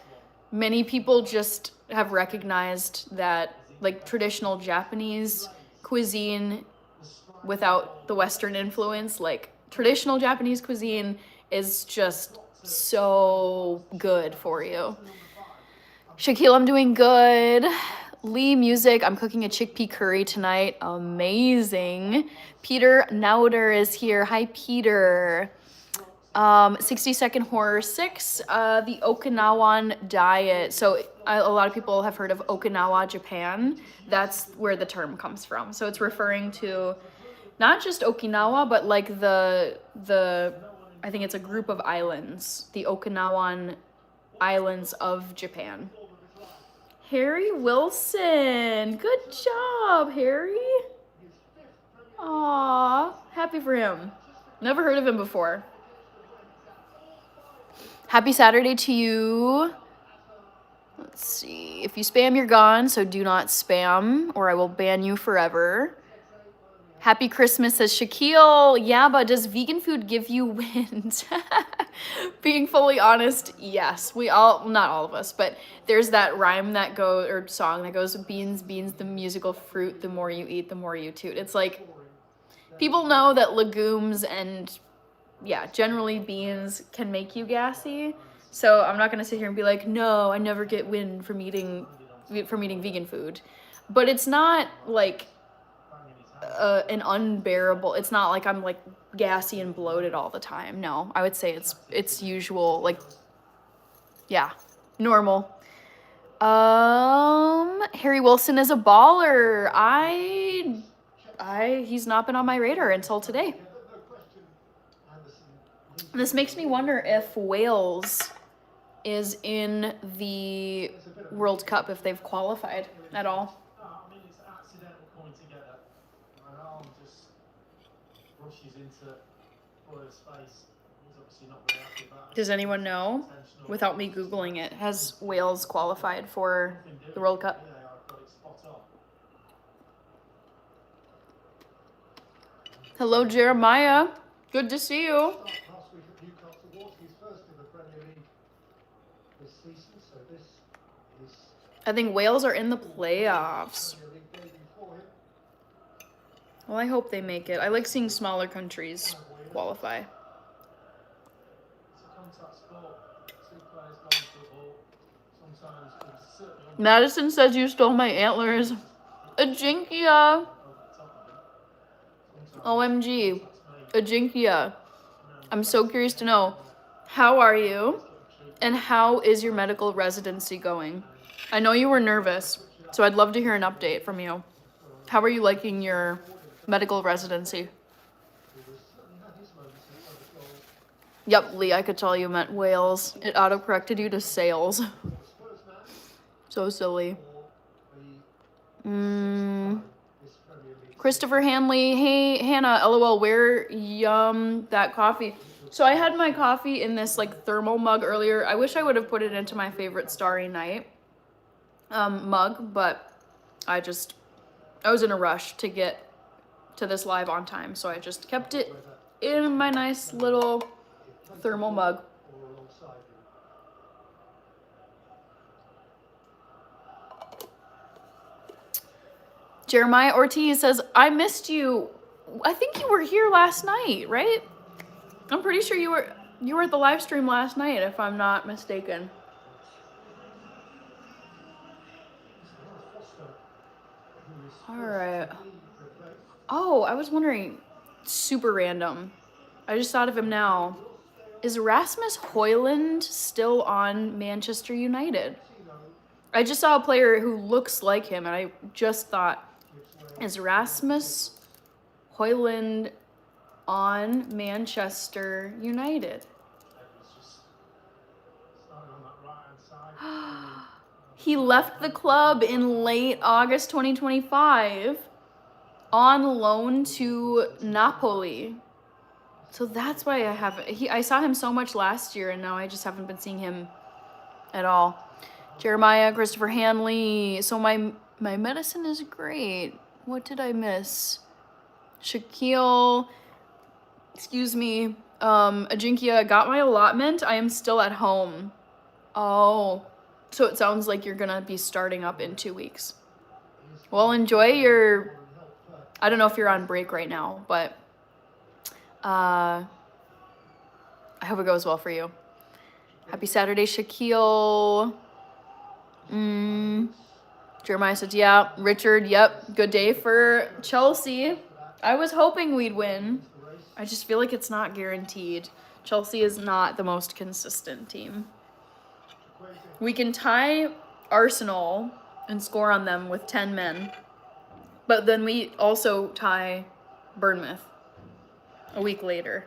S3: many people just have recognized that, like, traditional Japanese cuisine without the Western influence, like, traditional Japanese cuisine is just so good for you. Shaquille, I'm doing good. Lee Music, I'm cooking a chickpea curry tonight. Amazing. Peter Nauder is here. Hi, Peter. 60-second horror 6, the Okinawan diet. So a lot of people have heard of Okinawa, Japan. That's where the term comes from. So it's referring to not just Okinawa, but like the I think it's a group of islands, the Okinawan Islands of Japan. Harry Wilson, good job, Harry. Aw, happy for him. Never heard of him before. Happy Saturday to you. Let's see. If you spam, you're gone, so do not spam or I will ban you forever. Happy Christmas, says Shaquille. Yeah, but does vegan food give you wind? Being fully honest, yes. We all, not all of us, but there's that rhyme that goes, or song that goes, beans, beans, the musical fruit, the more you eat, the more you toot. It's like, people know that legumes and, yeah, generally beans can make you gassy. So I'm not gonna sit here and be like, no, I never get wind from eating vegan food. But it's not like an unbearable, it's not like I'm like gassy and bloated all the time. No, I would say it's usual, like, yeah, normal. Harry Wilson is a baller. He's not been on my radar until today. This makes me wonder if Wales is in the World Cup, if they've qualified at all.
S1: I mean, it's accidental coming together. My arm just rushes into Boyer's face. He's obviously not very happy about it.
S3: Does anyone know, without me Googling it, has Wales qualified for the World Cup?
S1: Yeah, I've got it spot on.
S3: Hello, Jeremiah. Good to see you.
S2: Last week at Newcastle Wars, he's first in the Premier League this season, so this is
S3: I think Wales are in the playoffs.
S2: Premier League debut for him.
S3: Well, I hope they make it. I like seeing smaller countries qualify.
S1: It's a contact sport. Two players going for the ball. Sometimes it's certainly on
S3: Madison says you stole my antlers. Ajinkia.
S1: the top of it.
S3: OMG. Ajinkia. I'm so curious to know, how are you? And how is your medical residency going? I know you were nervous, so I'd love to hear an update from you. How are you liking your medical residency? Yep, Lee, I could tell you meant Wales. It autocorrected you to sales. So silly. Christopher Hanley, hey Hannah, LOL, where that coffee. So I had my coffee in this like thermal mug earlier. I wish I would have put it into my favorite Starry Night mug, but I was in a rush to get to this live on time, so I just kept it in my nice little thermal mug.
S2: Or alongside him.
S3: Jeremiah Ortiz says, I missed you. I think you were here last night, right? I'm pretty sure you were at the live stream last night, if I'm not mistaken. All right. Oh, I was wondering, super random. I just thought of him now. Is Rasmus Højlund still on Manchester United? I just saw a player who looks like him, and I just thought, is Rasmus Højlund on Manchester United?
S1: It's just starting on that right-hand side.
S3: He left the club in late August 2025 on loan to Napoli. So that's why I saw him so much last year, and now I just haven't been seeing him at all. Jeremiah, Christopher Hanley. So my medicine is great. What did I miss? Shaquille. Excuse me. Ajinkia, got my allotment. I am still at home. Oh. So it sounds like you're gonna be starting up in 2 weeks. Well, enjoy your... I don't know if you're on break right now, but... I hope it goes well for you. Happy Saturday, Shaquille. Jeremiah said, yeah. Richard, yep. Good day for Chelsea. I was hoping we'd win. I just feel like it's not guaranteed. Chelsea is not the most consistent team. We can tie Arsenal and score on them with 10 men. But then we also tie Bournemouth a week later.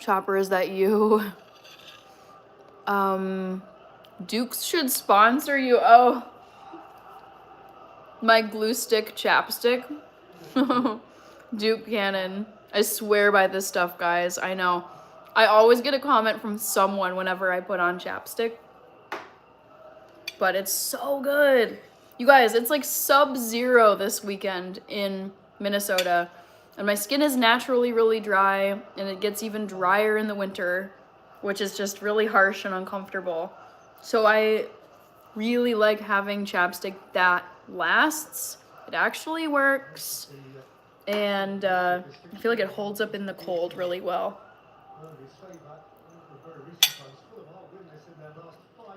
S3: Chopper, is that you? Dukes should sponsor you. Oh, my glue stick chapstick. Duke Cannon. I swear by this stuff, guys. I know. I always get a comment from someone whenever I put on chapstick. But it's so good. You guys, it's like sub-zero this weekend in Minnesota. And my skin is naturally really dry, and it gets even drier in the winter, which is just really harsh and uncomfortable. So I really like having chapstick that lasts. It actually works. And I feel like it holds up in the cold really well.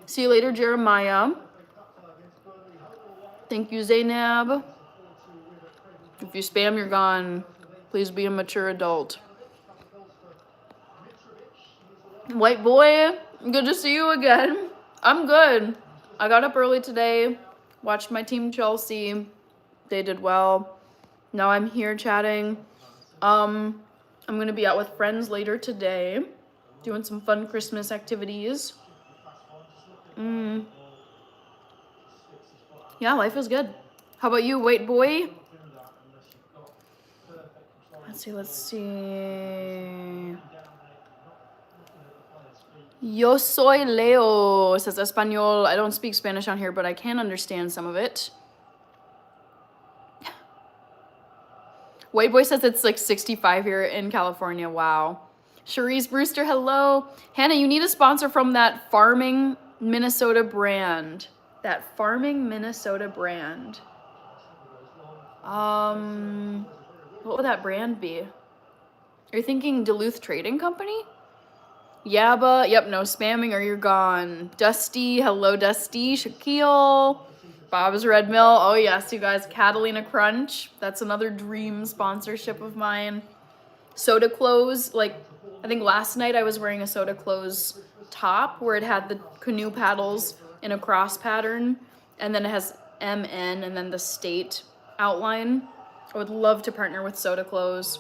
S3: See you later, Jeremiah. Thank you, Zainab. If you spam, you're gone. Please be a mature adult. White boy, good to see you again. I'm good. I got up early today, watched my team Chelsea. They did well. Now I'm here chatting. I'm gonna be out with friends later today, doing some fun Christmas activities. Yeah, life is good. How about you, white boy? Let's see. Yo soy Leo, says Espanol. I don't speak Spanish on here, but I can understand some of it. White boy says it's like 65 here in California. Wow. Cherise Brewster, hello. Hannah, you need a sponsor from that Farming Minnesota brand. That Farming Minnesota brand. What would that brand be? Are you thinking Duluth Trading Company? Yabba, yep, no spamming or you're gone. Dusty, hello Dusty. Shaquille, Bob's Red Mill. Oh yes, you guys, Catalina Crunch. That's another dream sponsorship of mine. Soda Clothes, like, I think last night I was wearing a Soda Clothes top where it had the canoe paddles in a cross pattern, and then it has MN and then the state outline. I would love to partner with Soda Clothes.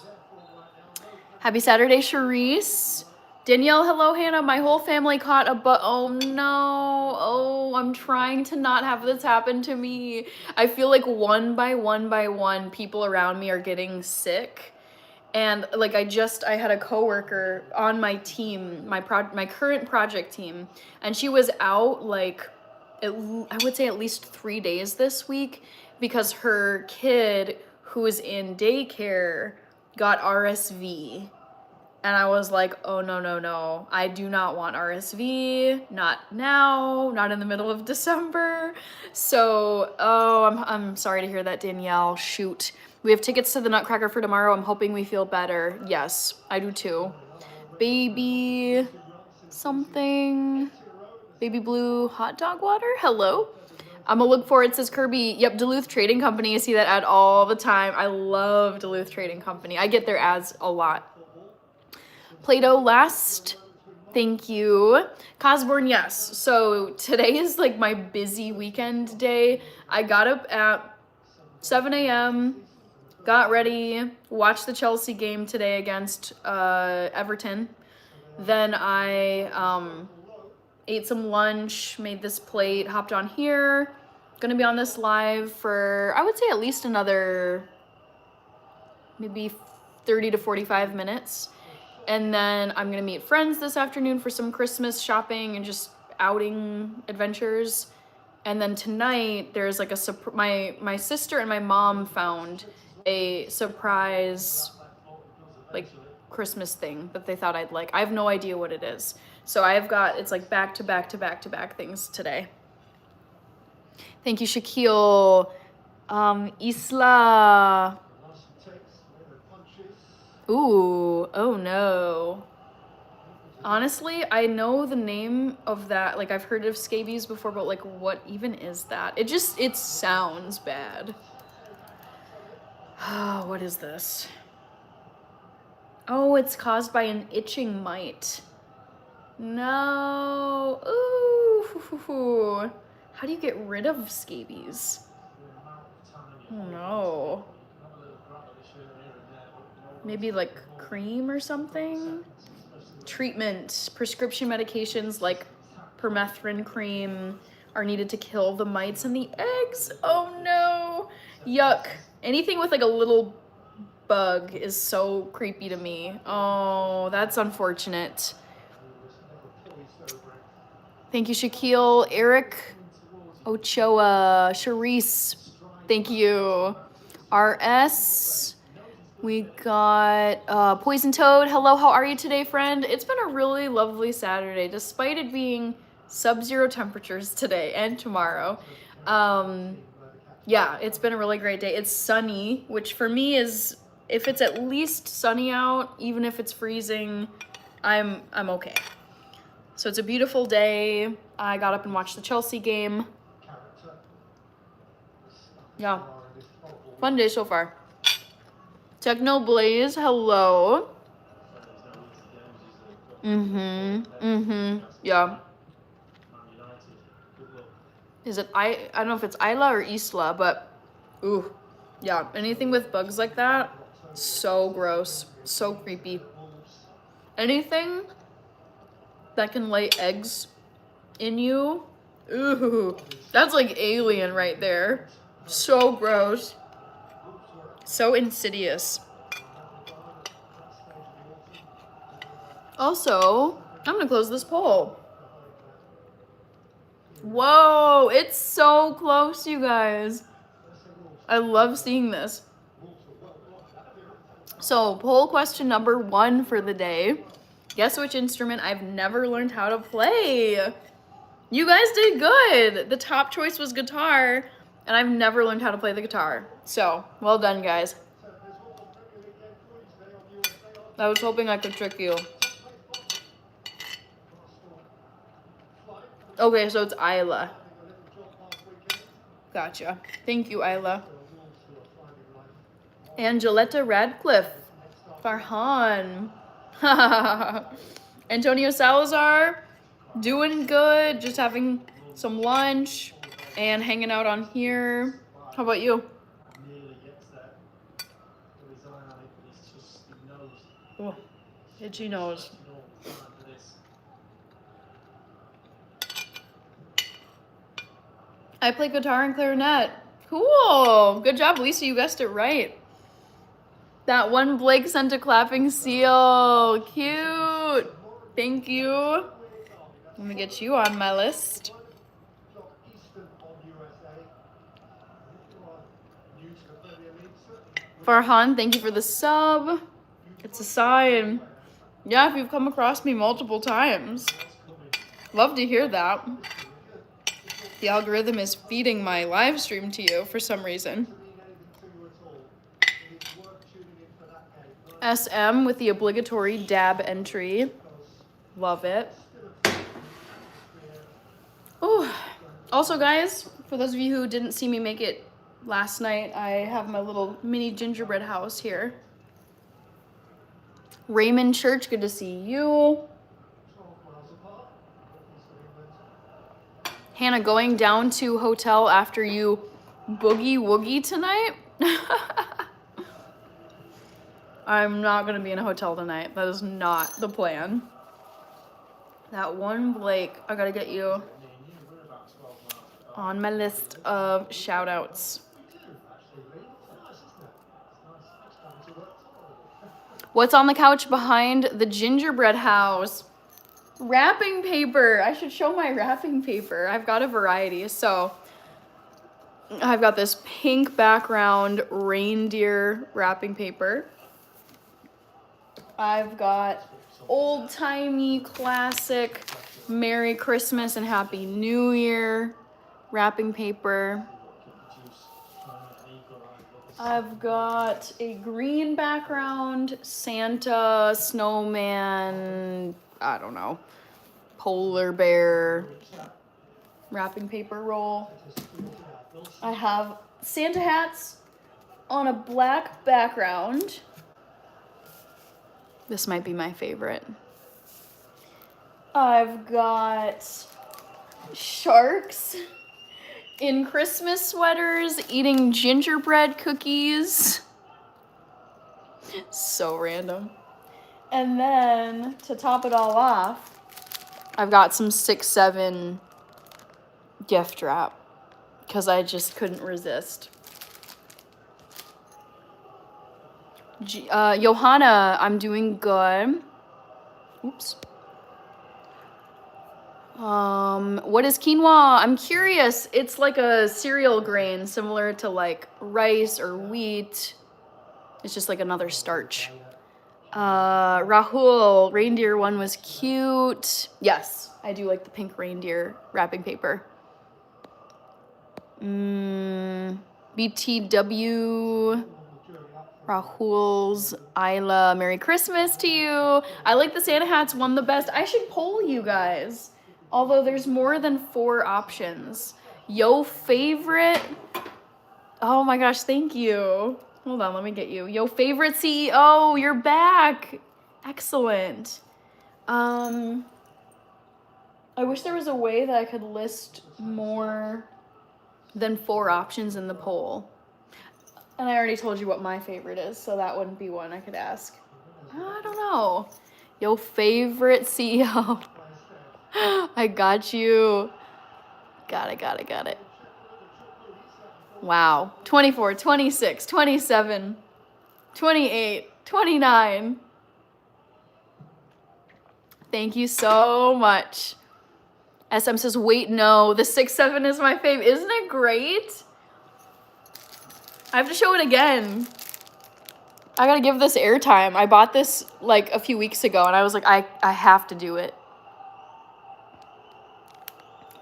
S3: Happy Saturday, Charisse. Danielle, hello, Hannah. My whole family caught a oh no. Oh, I'm trying to not have this happen to me. I feel like one by one, people around me are getting sick. And like I had a coworker on my team, my current project team, and she was out like, I would say at least 3 days this week because her kid who is in daycare got RSV. And I was like, oh, no. I do not want RSV. Not now. Not in the middle of December. So, I'm sorry to hear that, Danielle. Shoot. We have tickets to the Nutcracker for tomorrow. I'm hoping we feel better. Yes, I do too. Baby something. Baby blue hot dog water. Hello. I'm gonna look for it, says Kirby. Yep, Duluth Trading Company. I see that ad all the time. I love Duluth Trading Company. I get their ads a lot. Play-Doh last. Thank you. Cosborn, yes. So today is like my busy weekend day. I got up at 7 a.m., got ready, watched the Chelsea game today against Everton. Then I ate some lunch, made this plate, hopped on here. Gonna be on this live for, I would say, at least another maybe 30 to 45 minutes. And then I'm gonna meet friends this afternoon for some Christmas shopping and just outing adventures. And then tonight there's like my sister and my mom found a surprise like Christmas thing that they thought I'd like. I have no idea what it is. So it's like back to back things today. Thank you, Shaquille. Isla. Ooh, oh no. Honestly, I know the name of that. Like, I've heard of scabies before, but like, what even is that? It sounds bad. What is this? Oh, it's caused by an itching mite. No. Ooh. How do you get rid of scabies? Oh no. Maybe like cream or something? treatment. Prescription medications like permethrin cream are needed to kill the mites and the eggs. Oh no, yuck. Anything with like a little bug is so creepy to me. Oh, that's unfortunate. Thank you, Shaquille, Eric, Ochoa, Charisse. Thank you. RS. We got Poison Toad. Hello, how are you today, friend? It's been a really lovely Saturday, despite it being sub-zero temperatures today and tomorrow. Yeah, it's been a really great day. It's sunny, which for me is, if it's at least sunny out, even if it's freezing, I'm okay. So it's a beautiful day. I got up and watched the Chelsea game. Yeah, fun day so far. Techno Blaze, hello. Yeah. Is it I don't know if it's Isla or Isla, but ooh, yeah. Anything with bugs like that, so gross, so creepy. Anything that can lay eggs in you, ooh, that's like alien right there. So gross. So insidious. Also, I'm gonna close this poll. Whoa, it's so close, you guys. I love seeing this. So, poll question number 1 for the day. Guess which instrument I've never learned how to play? You guys did good. The top choice was guitar, and I've never learned how to play the guitar. So, well done, guys. I was hoping I could trick you. Okay, so it's Isla. Gotcha. Thank you, Isla. Angeletta Radcliffe. Farhan. Antonio Salazar. Doing good. Just having some lunch and hanging out on here. How about you? Oh, itchy nose. I play guitar and clarinet. Cool. Good job, Lisa. You guessed it right. That one Blake sent a clapping seal. Cute. Thank you. I'm going to get you on my list. Farhan, thank you for the sub. It's a sign. Yeah, if you've come across me multiple times. Love to hear that. The algorithm is feeding my live stream to you for some reason. SM with the obligatory dab entry. Love it. Ooh. Also, guys, for those of you who didn't see me make it last night, I have my little mini gingerbread house here. Raymond Church, good to see you. Hannah, going down to hotel after you boogie woogie tonight? I'm not going to be in a hotel tonight. That is not the plan. That one Blake, I got to get you on my list of shout outs. What's on the couch behind the gingerbread house? Wrapping paper. I should show my wrapping paper. I've got a variety. So I've got this pink background reindeer wrapping paper. I've got old-timey classic Merry Christmas and Happy New Year wrapping paper. I've got a green background, Santa, snowman, I don't know, polar bear wrapping paper roll. I have Santa hats on a black background. This might be my favorite. I've got sharks in Christmas sweaters eating gingerbread cookies. So random. And then to top it all off, I've got some 6-7 gift wrap because I just couldn't resist. Johanna, I'm doing good. Oops. What is quinoa? I'm curious. It's like a cereal grain similar to like rice or wheat. It's just like another starch. Rahul, reindeer one was cute. Yes, I do like the pink reindeer wrapping paper. BTW, Rahul's, Isla, Merry Christmas to you. I like the Santa hats one the best. I should poll you guys. Although there's more than 4 options. Yo favorite. Oh my gosh, thank you. Hold on, let me get you. Yo favorite CEO, you're back. Excellent. I wish there was a way that I could list more than 4 options in the poll. And I already told you what my favorite is, so that wouldn't be one I could ask. I don't know. Yo favorite CEO. I got you. Got it. Wow. 24, 26, 27, 28, 29. Thank you so much. SM says, wait, no. The 6-7 is my fave. Isn't it great? I have to show it again. I gotta give this airtime. I bought this like a few weeks ago, and I was like, I have to do it.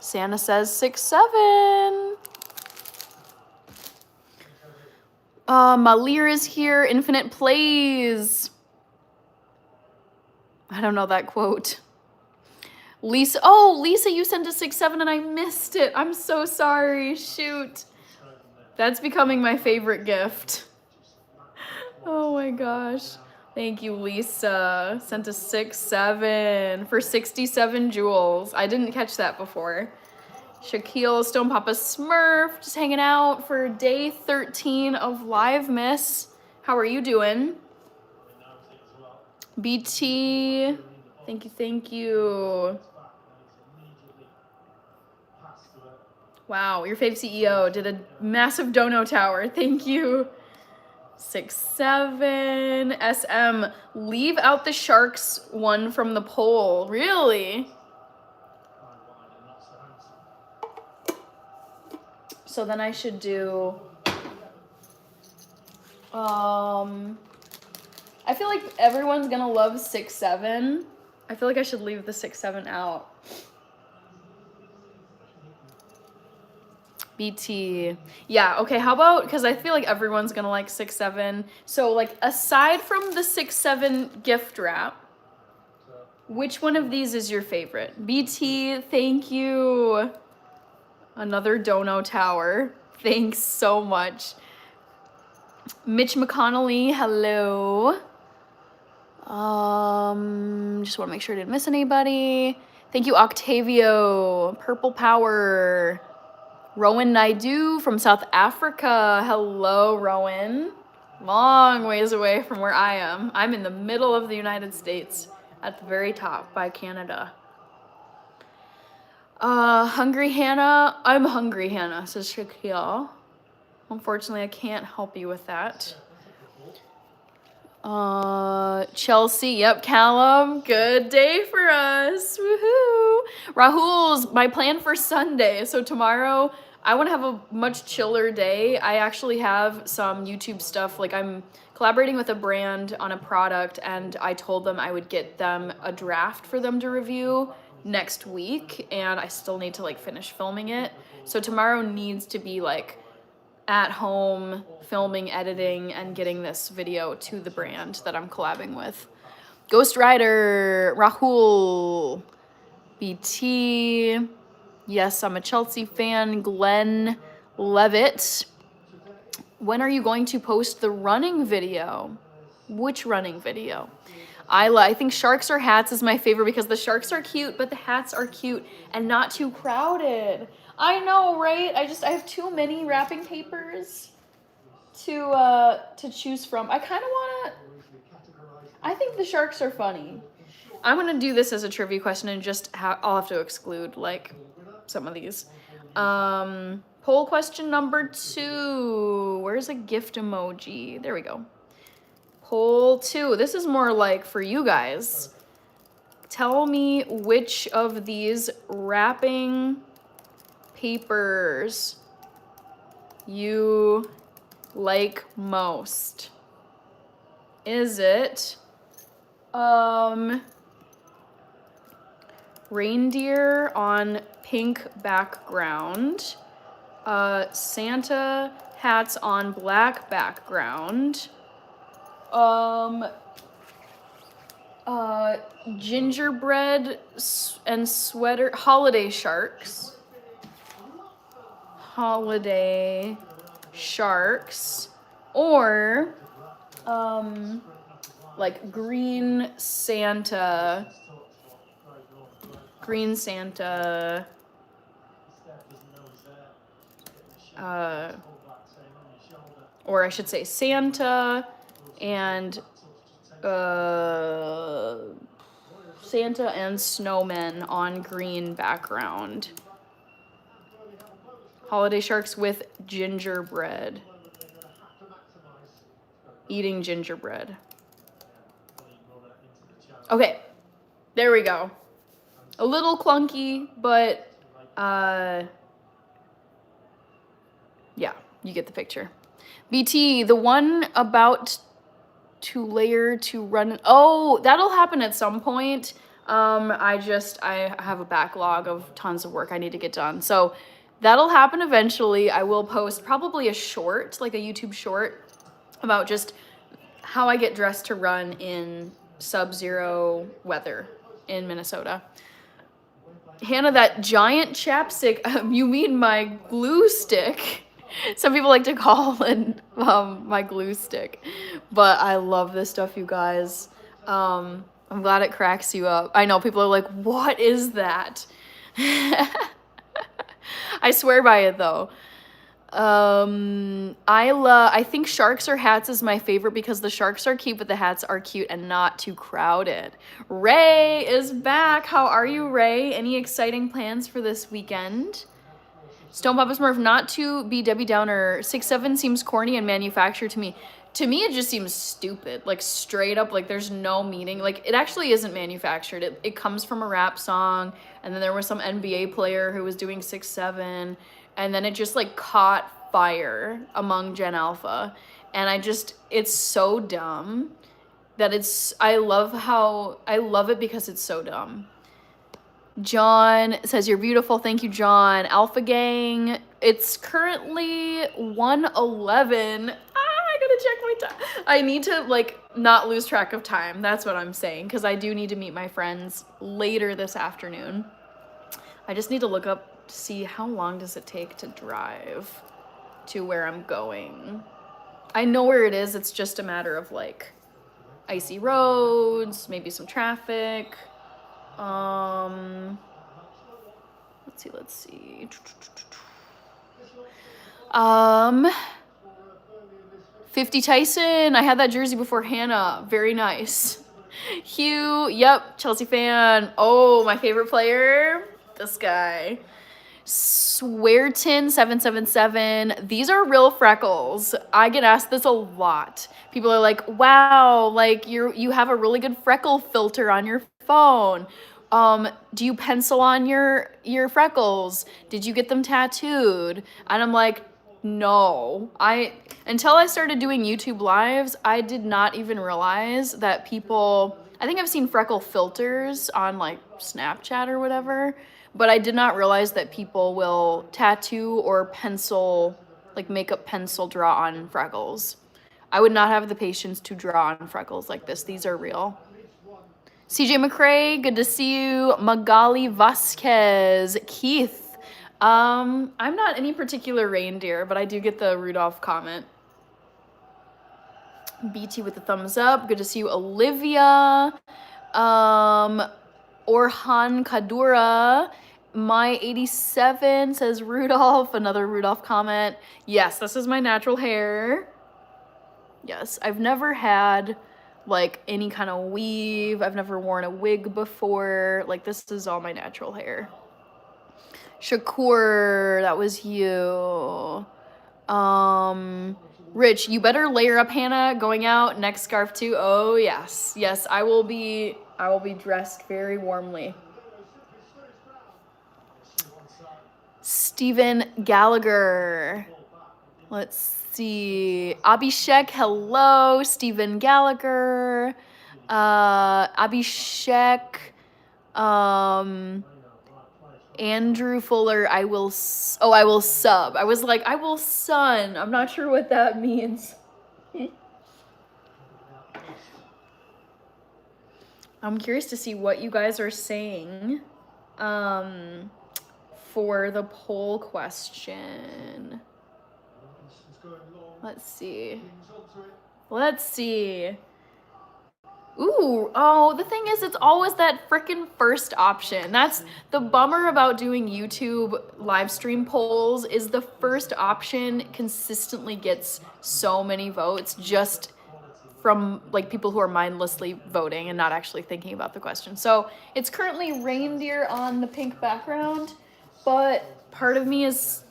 S3: Santa says 6-7. Malir is here. Infinite plays. I don't know that quote. Lisa. Oh, Lisa, you sent a 6-7 and I missed it. I'm so sorry. Shoot. That's becoming my favorite gift. Oh my gosh. Thank you, Lisa. Sent a 6-7 for 67 jewels. I didn't catch that before. Shaquille, Stone Papa Smurf, just hanging out for day 13 of Live Miss. How are you doing? BT, thank you. Wow, your fave CEO did a massive dono tower. Thank you. 6-7. SM, leave out the Sharks one from the poll. Really? So then I should do, I feel like everyone's gonna love 6-7. I feel like I should leave the 6-7 out. BT. Yeah, okay, how about, because I feel like everyone's gonna like 6-7. So like aside from the 6-7 gift wrap, which one of these is your favorite? BT, thank you. Another dono tower. Thanks so much. Mitch McConnelly, hello. Just want to make sure I didn't miss anybody. Thank you, Octavio. Purple Power. Rowan Naidu from South Africa. Hello, Rowan. Long ways away from where I am. I'm in the middle of the United States, at the very top by Canada. Hungry Hannah. I'm hungry, Hannah, says Shaquille. Unfortunately, I can't help you with that. Chelsea, yep, Callum, good day for us, woohoo. Rahul's, my plan for Sunday, so tomorrow, I want to have a much chiller day. I actually have some YouTube stuff, like I'm collaborating with a brand on a product, and I told them I would get them a draft for them to review next week, and I still need to like finish filming it. So tomorrow needs to be like at home, filming, editing, and getting this video to the brand that I'm collabing with. Ghost Rider, Rahul, BT, yes, I'm a Chelsea fan, Glenn Levitt. When are you going to post the running video? Which running video? I think Sharks or Hats is my favorite because the Sharks are cute, but the hats are cute and not too crowded. I know, right? I have too many wrapping papers to choose from. I kind of want to, I think the sharks are funny. I'm gonna do this as a trivia question and just I'll have to exclude like some of these. Poll question number 2. Where's a gift emoji? There we go. Poll 2. This is more like for you guys. Tell me which of these wrapping papers you like most. Is it reindeer on pink background, Santa hats on black background, gingerbread and sweater, holiday sharks, or like green Santa, or I should say Santa and snowmen on green background. Holiday sharks with gingerbread. Eating gingerbread. Okay, there we go. A little clunky, but yeah, you get the picture. BT, the one about to layer to run. Oh, that'll happen at some point. I have a backlog of tons of work I need to get done. So that'll happen eventually. I will post probably a short, like a YouTube short, about just how I get dressed to run in sub-zero weather in Minnesota. Hannah, that giant chapstick, you mean my glue stick? Some people like to call it my glue stick. But I love this stuff, you guys. I'm glad it cracks you up. I know people are like, what is that? I swear by it though. I think sharks or hats is my favorite because the sharks are cute, but the hats are cute and not too crowded. Ray is back. How are you, Ray? Any exciting plans for this weekend? Stone Papa Smurf, not to be Debbie Downer. 6'7" seems corny and manufactured to me. To me, it just seems stupid. Like straight up, like there's no meaning. Like it actually isn't manufactured. It comes from a rap song, and then there was some NBA player who was doing 6'7", and then it just like caught fire among Gen Alpha. And it's so dumb that I love it because it's so dumb. John says, you're beautiful. Thank you, John. Alpha Gang, it's currently 1:11. I gotta check my time. I need to like not lose track of time. That's what I'm saying, because I do need to meet my friends later this afternoon. I just need to look up to see how long does it take to drive to where I'm going. I know where it is. It's just a matter of like icy roads, maybe some traffic. Let's see. 50 Tyson. I had that jersey before Hannah. Very nice. Hugh. Yep. Chelsea fan. Oh, my favorite player. This guy. Swearton777. These are real freckles. I get asked this a lot. People are like, wow, like you have a really good freckle filter on your phone. Do you pencil on your freckles? Did you get them tattooed? And I'm like, no. Until I started doing YouTube lives, I did not even realize that people, I think I've seen freckle filters on like Snapchat or whatever, but I did not realize that people will tattoo or pencil, like makeup pencil draw on freckles. I would not have the patience to draw on freckles like this. These are real. CJ McCrae, good to see you. Magali Vasquez. Keith. I'm not any particular reindeer, but I do get the Rudolph comment. BT with the thumbs up. Good to see you, Olivia. Orhan Kadura. My 87 says Rudolph. Another Rudolph comment. Yes, this is my natural hair. Yes, I've never had like any kind of weave. I've never worn a wig before. Like, this is all my natural hair. Shakur, that was you. Rich, you better layer up, Hannah, going out. Next scarf too. Oh yes. Yes, I will be dressed very warmly. Stephen Gallagher. Let's see. Abhishek, hello. Stephen Gallagher. Abhishek. Andrew Fuller, I will sub. I was like, I will sun. I'm not sure what that means. I'm curious to see what you guys are saying for the poll question. Let's see. Ooh, oh, the thing is, it's always that frickin' first option. That's the bummer about doing YouTube live stream polls, is the first option consistently gets so many votes just from like people who are mindlessly voting and not actually thinking about the question. So it's currently reindeer on the pink background, but part of me is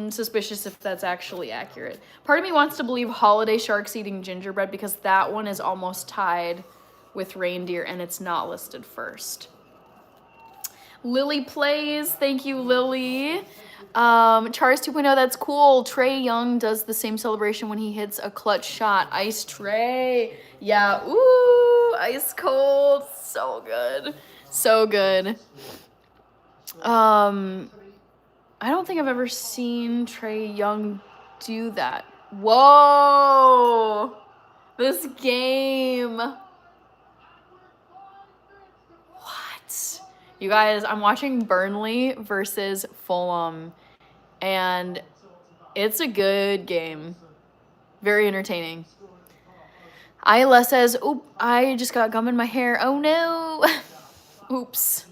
S3: suspicious if that's actually accurate. Part of me wants to believe holiday sharks eating gingerbread because that one is almost tied with reindeer and it's not listed first. Lily plays, thank you, Lily. Chars 2.0, that's cool. Trey Young does the same celebration when he hits a clutch shot. Ice Trey, yeah, ooh, ice cold, so good, so good. I don't think I've ever seen Trey Young do that. Whoa, this game. You guys, I'm watching Burnley versus Fulham, and it's a good game. Very entertaining. Isla says, oop, I just got gum in my hair. Oh no. Oops.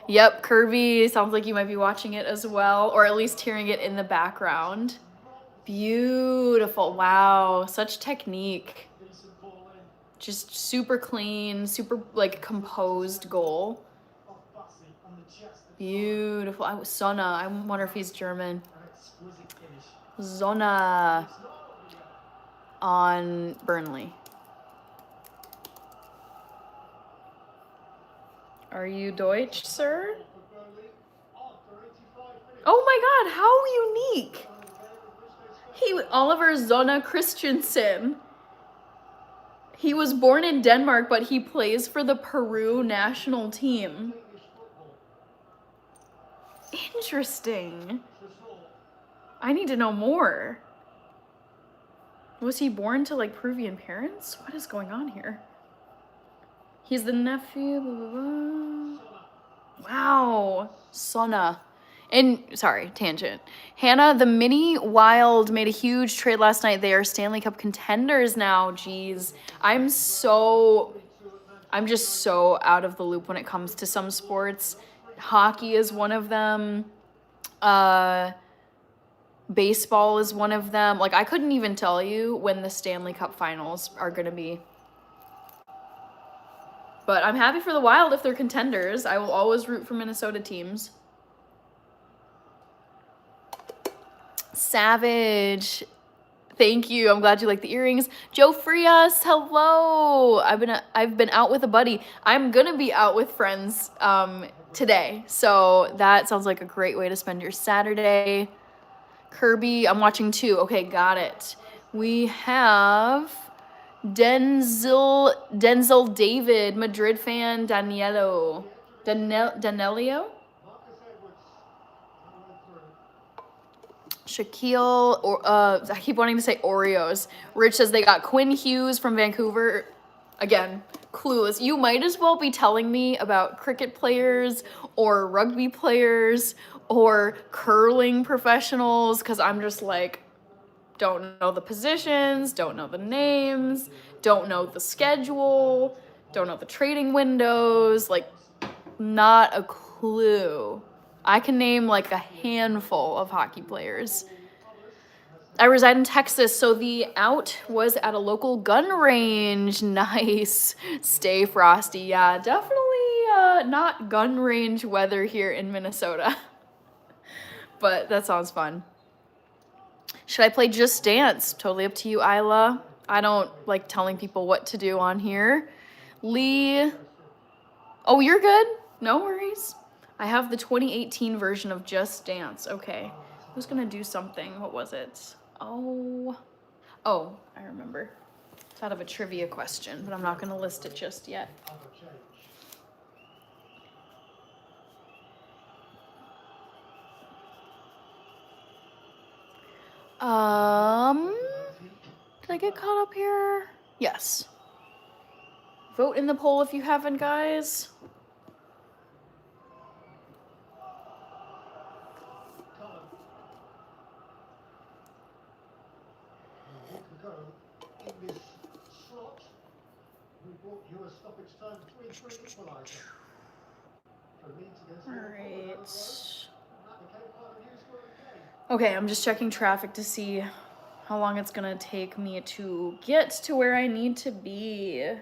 S3: Yep, Kirby, sounds like you might be watching it as well, or at least hearing it in the background. Beautiful. Wow, such technique. Just super clean, super like composed goal. Beautiful. Sonna. I wonder if he's German. Zona on Burnley. Are you Deutsch, sir? Oh my God, how unique. Oliver Zona Christensen. He was born in Denmark, but he plays for the Peru national team. Interesting. I need to know more. Was he born to like Peruvian parents? What is going on here? He's the nephew. Blah, blah, blah. Wow. Sona. And sorry, tangent. Hannah, the Mini Wild made a huge trade last night. They are Stanley Cup contenders now. Jeez. I'm just so out of the loop when it comes to some sports. Hockey is one of them. Baseball is one of them. Like, I couldn't even tell you when the Stanley Cup finals are going to be. But I'm happy for the Wild if they're contenders. I will always root for Minnesota teams. Savage. Thank you. I'm glad you like the earrings. Joe Frias, hello. I've been out with a buddy. I'm going to be out with friends today. So that sounds like a great way to spend your Saturday. Kirby, I'm watching too. Okay, got it. We have Denzel David, Madrid fan, Danelio. Shaquille, or I keep wanting to say Oreos. Rich says they got Quinn Hughes from Vancouver. Again, clueless. You might as well be telling me about cricket players or rugby players or curling professionals, because I'm just like, don't know the positions, don't know the names, don't know the schedule, don't know the trading windows, like not a clue. I can name like a handful of hockey players. I reside in Texas, so the out was at a local gun range. Nice. Stay frosty. Yeah, definitely not gun range weather here in Minnesota. But that sounds fun. Should I play Just Dance? Totally up to you, Isla. I don't like telling people what to do on here. Lee. Oh, you're good. No worries. I have the 2018 version of Just Dance. Okay. I was gonna do something. What was it? Oh, I remember. It's out of a trivia question, but I'm not gonna list it just yet. Did I get caught up here? Yes. Vote in the poll if you haven't, guys.
S2: In this slot, we brought you a stoppage time 3-3 equaliser. Okay, I'm just checking traffic to see how long it's gonna take me to get to where I need to be.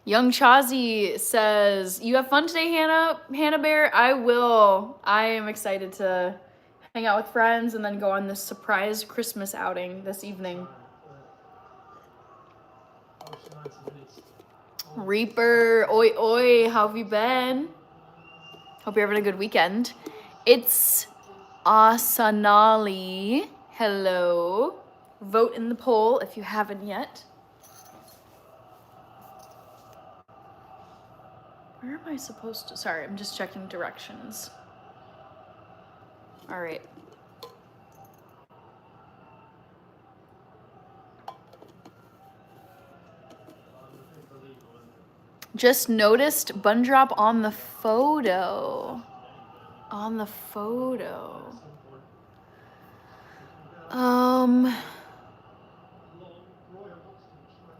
S2: Young Chazi says, "You have fun today, Hannah Bear?" I will. I am excited to hang out with friends and then go on this surprise Christmas outing this evening. Reaper, oi oi, how have you been? Hope you're having a good weekend. It's Asanali. Hello. Vote in the poll if you haven't yet. Where am I supposed to? Sorry, I'm just checking directions. All right. Just noticed bun drop on the photo. On the photo.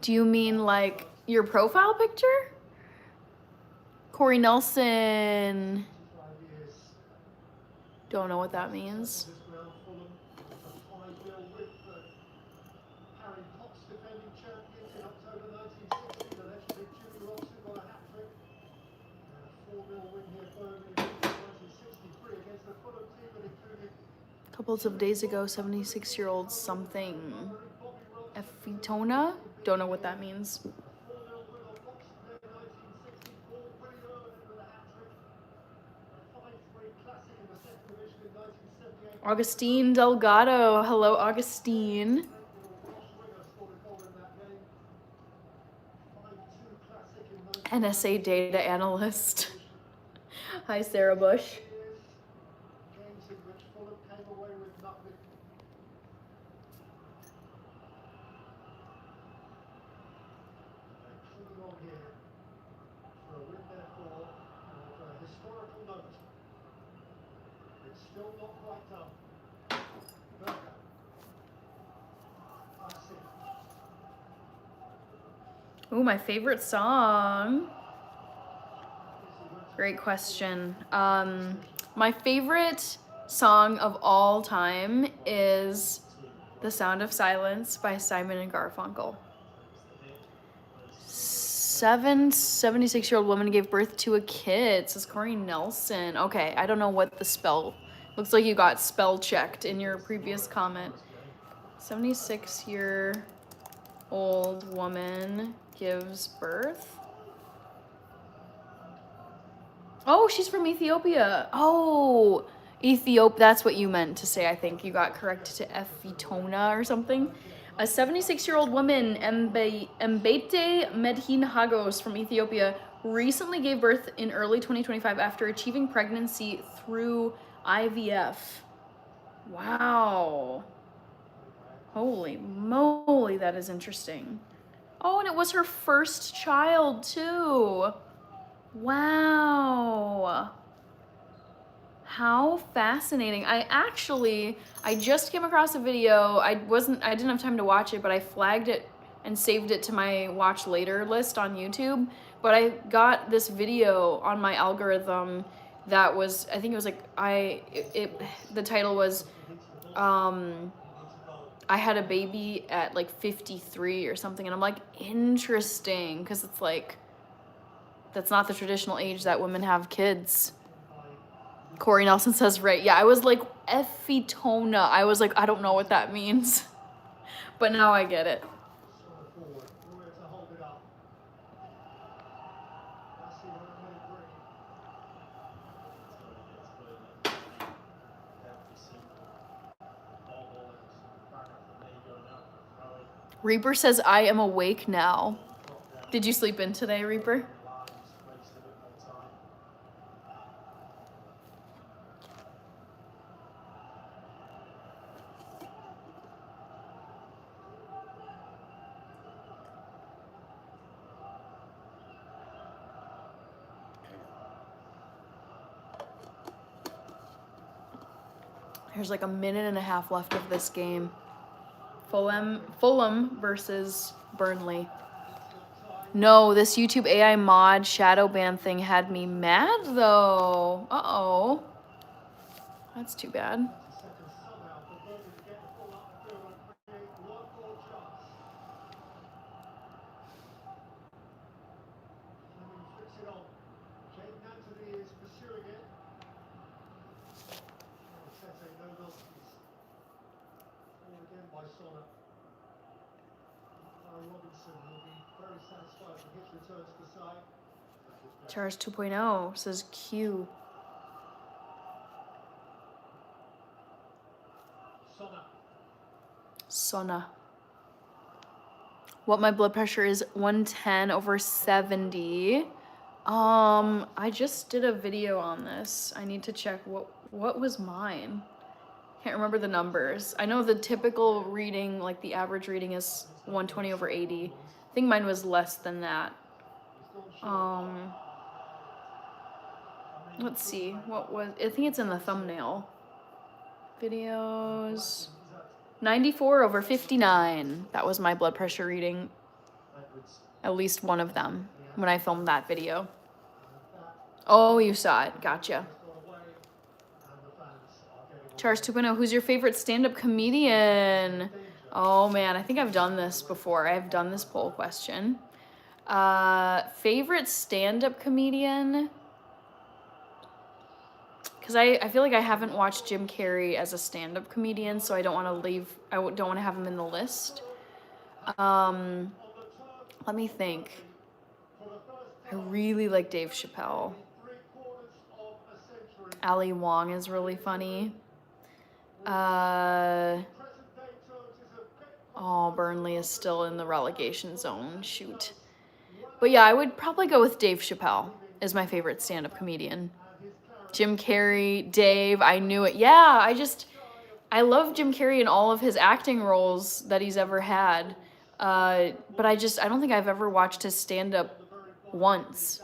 S2: Do you mean like your profile picture? Corey Nelson. Don't know what that means. Couple of days ago, 76-year-old something. Efitona? Don't know what that means. Augustine Delgado. Hello, Augustine. NSA data analyst. Hi, Sarah Bush. Ooh, my favorite song. Great question. My favorite song of all time is The Sound of Silence by Simon and Garfunkel. 76-year-old woman gave birth to a kid, says Corey Nelson. Okay, I don't know what the spell. Looks like you got spell checked in your previous comment. 76-year-old woman gives birth. Oh, she's from Ethiopia. Oh, Ethiopia. That's what you meant to say. I think you got corrected to Efitona or something. A 76-year-old woman, Mbete Medhin Hagos from Ethiopia, recently gave birth in early 2025 after achieving pregnancy through IVF. Wow. Holy moly, that is interesting. Oh, and it was her first child, too. Wow. How fascinating. I just came across a video. I didn't have time to watch it, but I flagged it and saved it to my watch later list on YouTube. But I got this video on my algorithm that was, I think it was like, the title was, I had a baby at like 53 or something. And I'm like, interesting. Because it's like, that's not the traditional age that women have kids. Corey Nelson says, right. Yeah, I was like, Effitona. I was like, I don't know what that means. But now I get it. Reaper says, I am awake now. Did you sleep in today, Reaper? There's like a minute and a half left of this game. Fulham versus Burnley. No, this YouTube AI mod shadow ban thing had me mad though. Uh-oh. That's too bad. Charge 2.0 says Q. Sona. What my blood pressure is, 110/70. I just did a video on this. I need to check what was mine. Can't remember the numbers. I know the typical reading, like the average reading, is 120/80. I think mine was less than that. Let's see. What was, I think it's in the thumbnail. Videos. 94/59. That was my blood pressure reading. At least one of them when I filmed that video. Oh, you saw it. Gotcha. Charles 2.0, who's your favorite stand-up comedian? Oh man, I think I've done this before. I've done this poll question. Favorite stand-up comedian? Because I feel like I haven't watched Jim Carrey as a stand-up comedian, so I don't want to have him in the list. Let me think. I really like Dave Chappelle. Ali Wong is really funny. Oh, Burnley is still in the relegation zone. Shoot. But yeah, I would probably go with Dave Chappelle as my favorite stand-up comedian. Jim Carrey, Dave, I knew it. Yeah, I love Jim Carrey in all of his acting roles that he's ever had. But I don't think I've ever watched his stand-up once.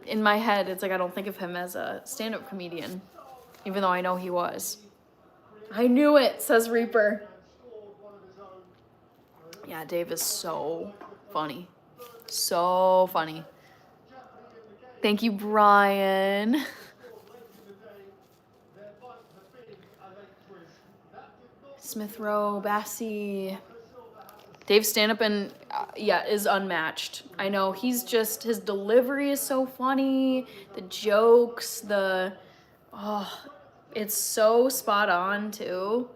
S2: In my head, it's like I don't think of him as a stand-up comedian, even though I know he was. I knew it, says Reaper. Yeah, Dave is so funny. So funny. Thank you, Brian. Smith Rowe, Bassie. Dave's stand-up is unmatched. I know, his delivery is so funny. The jokes, it's so spot on too.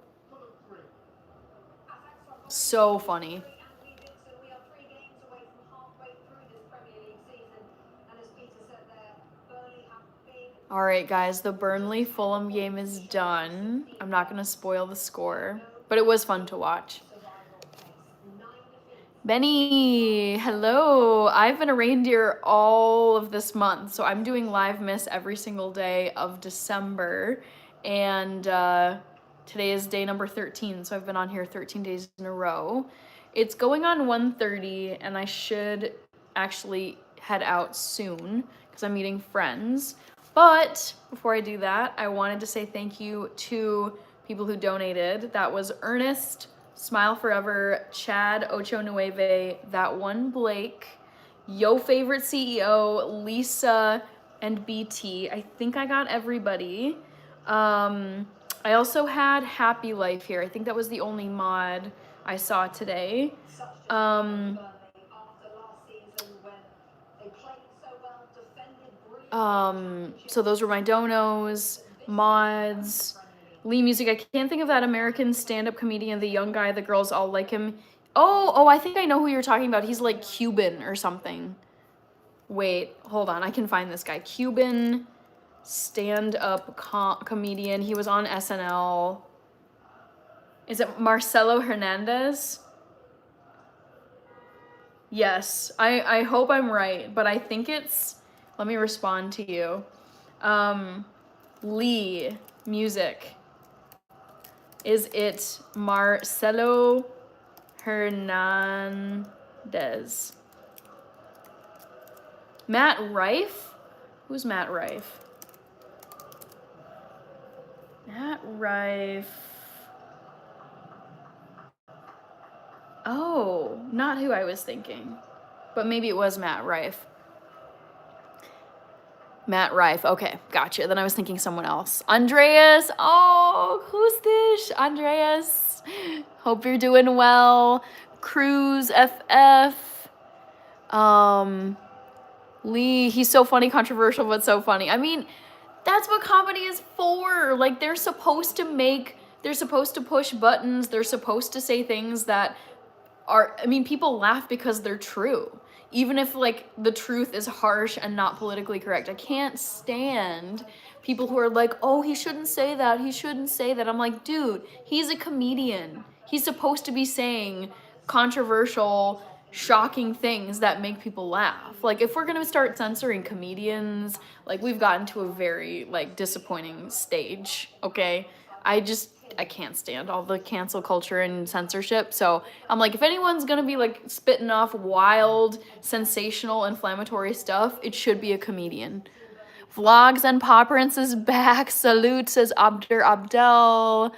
S2: So funny. All right, guys, the Burnley Fulham game is done. I'm not going to spoil the score, but it was fun to watch. Benny, hello. I've been a reindeer all of this month, so I'm doing live miss every single day of December, and today is day number 13, so I've been on here 13 days in a row. It's going on 1:30, and I should actually head out soon because I'm meeting friends. But before I do that, I wanted to say thank you to people who donated. That was Ernest, Smile Forever, Chad, Ocho Nueve, That One Blake, Yo Favorite CEO, Lisa, and BT. I think I got everybody. I also had Happy Life here. I think that was the only mod I saw today. So those were my donos, mods, Lee Music. I can't think of that American stand-up comedian, the young guy, the girls all like him. Oh, I think I know who you're talking about. He's like Cuban or something. Wait, hold on. I can find this guy. Cuban stand-up comedian. He was on SNL. Is it Marcelo Hernandez? Yes, I hope I'm right, but I think it's, let me respond to you. Lee Music. Is it Marcelo Hernandez? Matt Rife? Who's Matt Rife? Matt Rife. Oh, not who I was thinking. But maybe it was Matt Rife. Matt Rife. Okay, gotcha. Then I was thinking someone else. Andreas. Oh, who's this? Andreas. Hope you're doing well. Cruz FF. Lee. He's so funny, controversial, but so funny. I mean, that's what comedy is for. Like, they're supposed to push buttons. They're supposed to say things that are, I mean, people laugh because they're true. Even if, like, the truth is harsh and not politically correct. I can't stand people who are like, oh, he shouldn't say that. He shouldn't say that. I'm like, dude, he's a comedian. He's supposed to be saying controversial, shocking things that make people laugh. Like, if we're gonna start censoring comedians, like, we've gotten to a very, like, disappointing stage, okay? I can't stand all the cancel culture and censorship. So I'm like, if anyone's gonna be like spitting off wild, sensational, inflammatory stuff, it should be a comedian. Vlogs and Paw Prince is back. Salute, says Abder Abdel.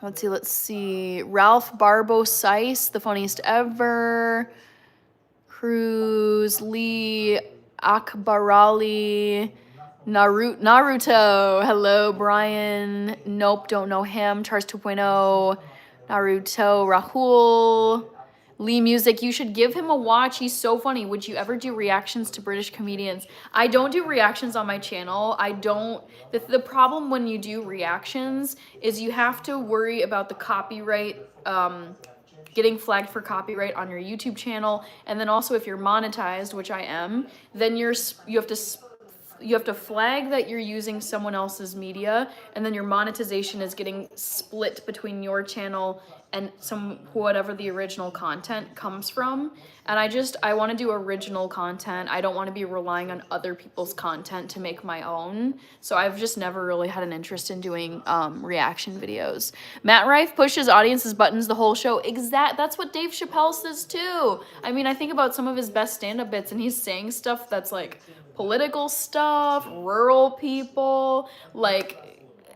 S2: Let's see. Ralph Barbo Seiss, the funniest ever. Cruz, Lee, Akbarali. Naruto. Hello, Brian. Nope, don't know him. Charles 2.0. Naruto. Rahul. Lee Music. You should give him a watch. He's so funny. Would you ever do reactions to British comedians? I don't do reactions on my channel. I don't. The problem when you do reactions is you have to worry about the copyright, getting flagged for copyright on your YouTube channel. And then also if you're monetized, which I am, then you have to flag that you're using someone else's media, and then your monetization is getting split between your channel and whatever the original content comes from. And I want to do original content. I don't want to be relying on other people's content to make my own. So I've just never really had an interest in doing reaction videos. Matt Rife pushes audiences' buttons the whole show. That's what Dave Chappelle says too. I mean, I think about some of his best stand-up bits, and he's saying stuff that's like political stuff, rural people, like,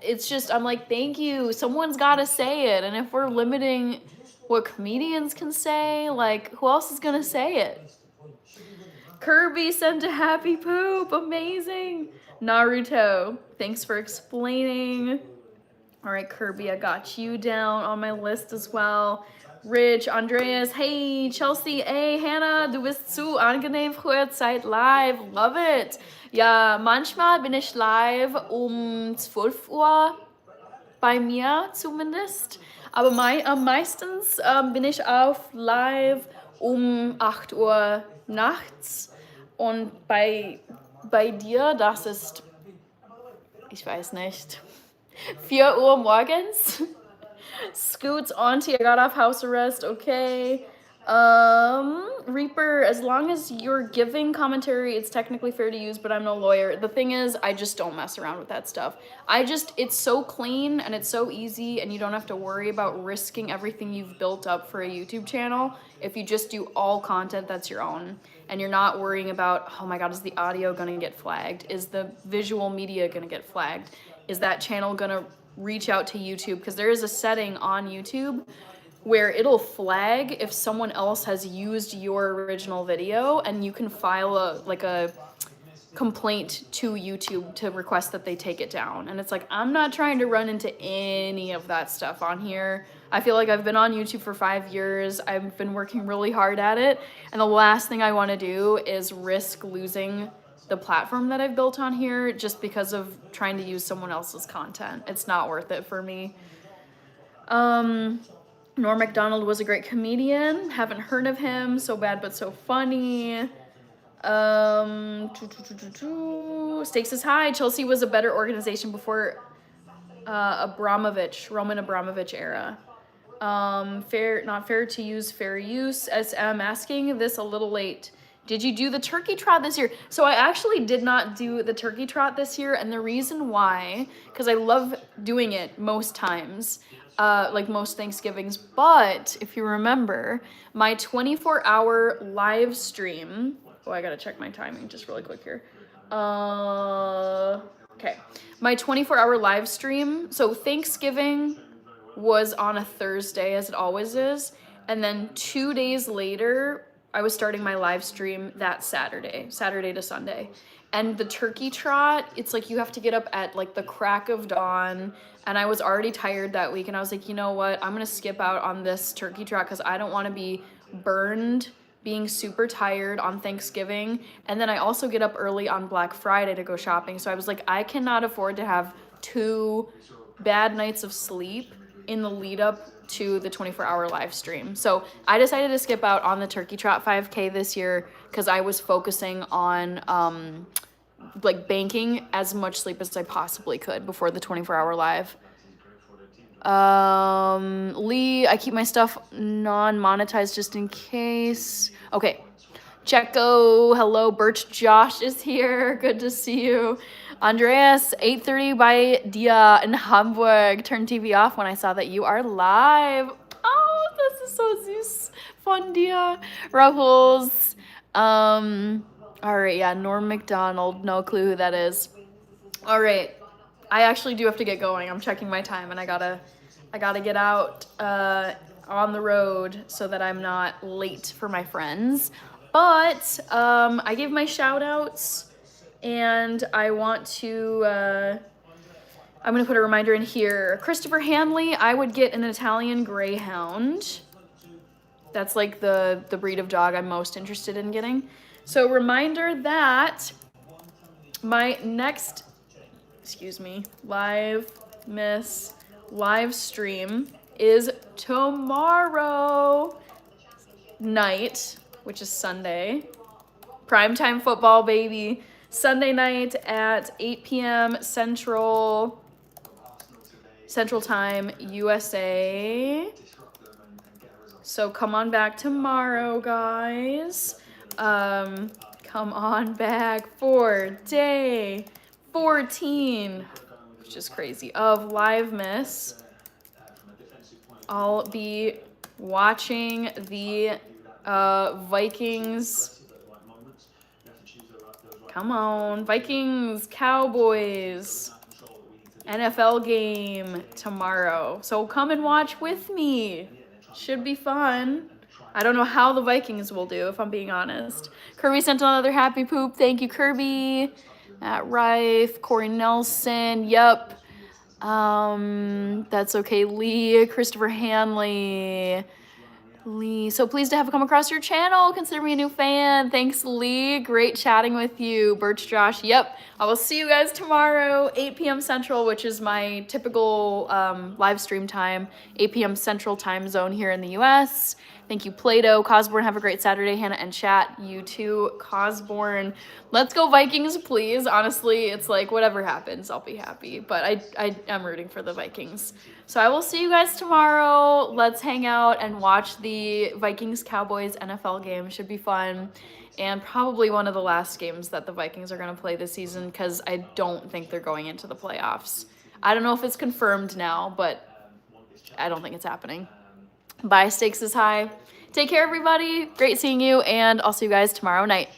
S2: it's just, I'm like, thank you, someone's gotta say it. And if we're limiting what comedians can say, like, who else is gonna say it? Kirby sent a happy poop, amazing. Naruto, thanks for explaining. All right, Kirby, I got you down on my list as well. Rich, Andreas, hey, Chelsea, hey, Hannah, du bist zu angenehm früher Zeit live, love it. Ja, manchmal bin ich live 12 Uhr, bei mir zumindest, aber meistens bin ich auf live 8 Uhr nachts, und bei dir, das ist, ich weiß nicht, 4 Uhr morgens. Scoots, auntie, I got off house arrest, okay. Reaper, as long as you're giving commentary, it's technically fair to use, but I'm no lawyer. The thing is, I just don't mess around with that stuff. It's so clean and it's so easy, and you don't have to worry about risking everything you've built up for a YouTube channel if you just do all content that's your own, and you're not worrying about, oh my god, is the audio gonna get flagged? Is the visual media gonna get flagged? Is that channel gonna reach out to YouTube? Because there is a setting on YouTube where it'll flag if someone else has used your original video, and you can file a complaint to YouTube to request that they take it down. And it's like, I'm not trying to run into any of that stuff on here. I feel like I've been on YouTube for 5 years. I've been working really hard at it. And the last thing I want to do is risk losing the platform that I've built on here just because of trying to use someone else's content. It's not worth it for me. Norm Macdonald was a great comedian. Haven't heard of him. So bad but so funny. Stakes is high. Chelsea was a better organization before Roman Abramovich era. Not fair to use, fair use. SM asking this a little late. Did you do the turkey trot this year? So I actually did not do the turkey trot this year, and the reason why, because I love doing it most times, like most Thanksgivings, but if you remember, my 24-hour live stream, oh, I gotta check my timing just really quick here. Okay, my 24-hour live stream, so Thanksgiving was on a Thursday, as it always is, and then 2 days later, I was starting my live stream that Saturday to Sunday. And the turkey trot, it's like you have to get up at like the crack of dawn, and I was already tired that week, and I was like, you know what, I'm gonna skip out on this turkey trot because I don't want to be burned being super tired on Thanksgiving. And then I also get up early on Black Friday to go shopping, so I was like, I cannot afford to have 2 bad nights of sleep in the lead up to the 24-hour live stream. So I decided to skip out on the turkey trot 5K this year because I was focusing on like banking as much sleep as I possibly could before the 24-hour live. Lee, I keep my stuff non-monetized just in case. Okay. Checo, hello. Birch Josh is here. Good to see you. Andreas, 8:30 by Dia in Hamburg. Turn TV off when I saw that you are live. Oh, this is so süß. Fun, Dia. Ruffles. All right, yeah, Norm Macdonald. No clue who that is. All right. I actually do have to get going. I'm checking my time, and I gotta get out on the road so that I'm not late for my friends. But I gave my shout outs, and I want to I'm gonna put a reminder in here. Christopher Hanley, I would get an Italian Greyhound. That's like the breed of dog I'm most interested in getting. So reminder that my next live stream is tomorrow night, which is Sunday. Primetime football, baby. Sunday night at 8 p.m. Central Time, USA. So come on back tomorrow, guys. Come on back for day 14, which is crazy, of Live Miss. I'll be watching the Vikings. Come on, Vikings, Cowboys, NFL game tomorrow. So come and watch with me. Should be fun. I don't know how the Vikings will do, if I'm being honest. Kirby sent another happy poop. Thank you, Kirby. Matt Rife, Corey Nelson. Yep. That's okay. Lee, Christopher Hanley. Lee, so pleased to have come across your channel. Consider me a new fan. Thanks, Lee. Great chatting with you. Birch Josh. Yep. I will see you guys tomorrow, 8 p.m. Central, which is my typical live stream time, 8 p.m. Central time zone here in the U.S. Thank you, Plato. Cosborn, have a great Saturday. Hannah and chat. You too, Cosborn. Let's go Vikings, please. Honestly, it's like whatever happens, I'll be happy. But I'm rooting for the Vikings. So I will see you guys tomorrow. Let's hang out and watch the Vikings-Cowboys NFL game. Should be fun. And probably one of the last games that the Vikings are going to play this season because I don't think they're going into the playoffs. I don't know if it's confirmed now, but I don't think it's happening. Bye, stakes is high. Take care, everybody. Great seeing you, and I'll see you guys tomorrow night.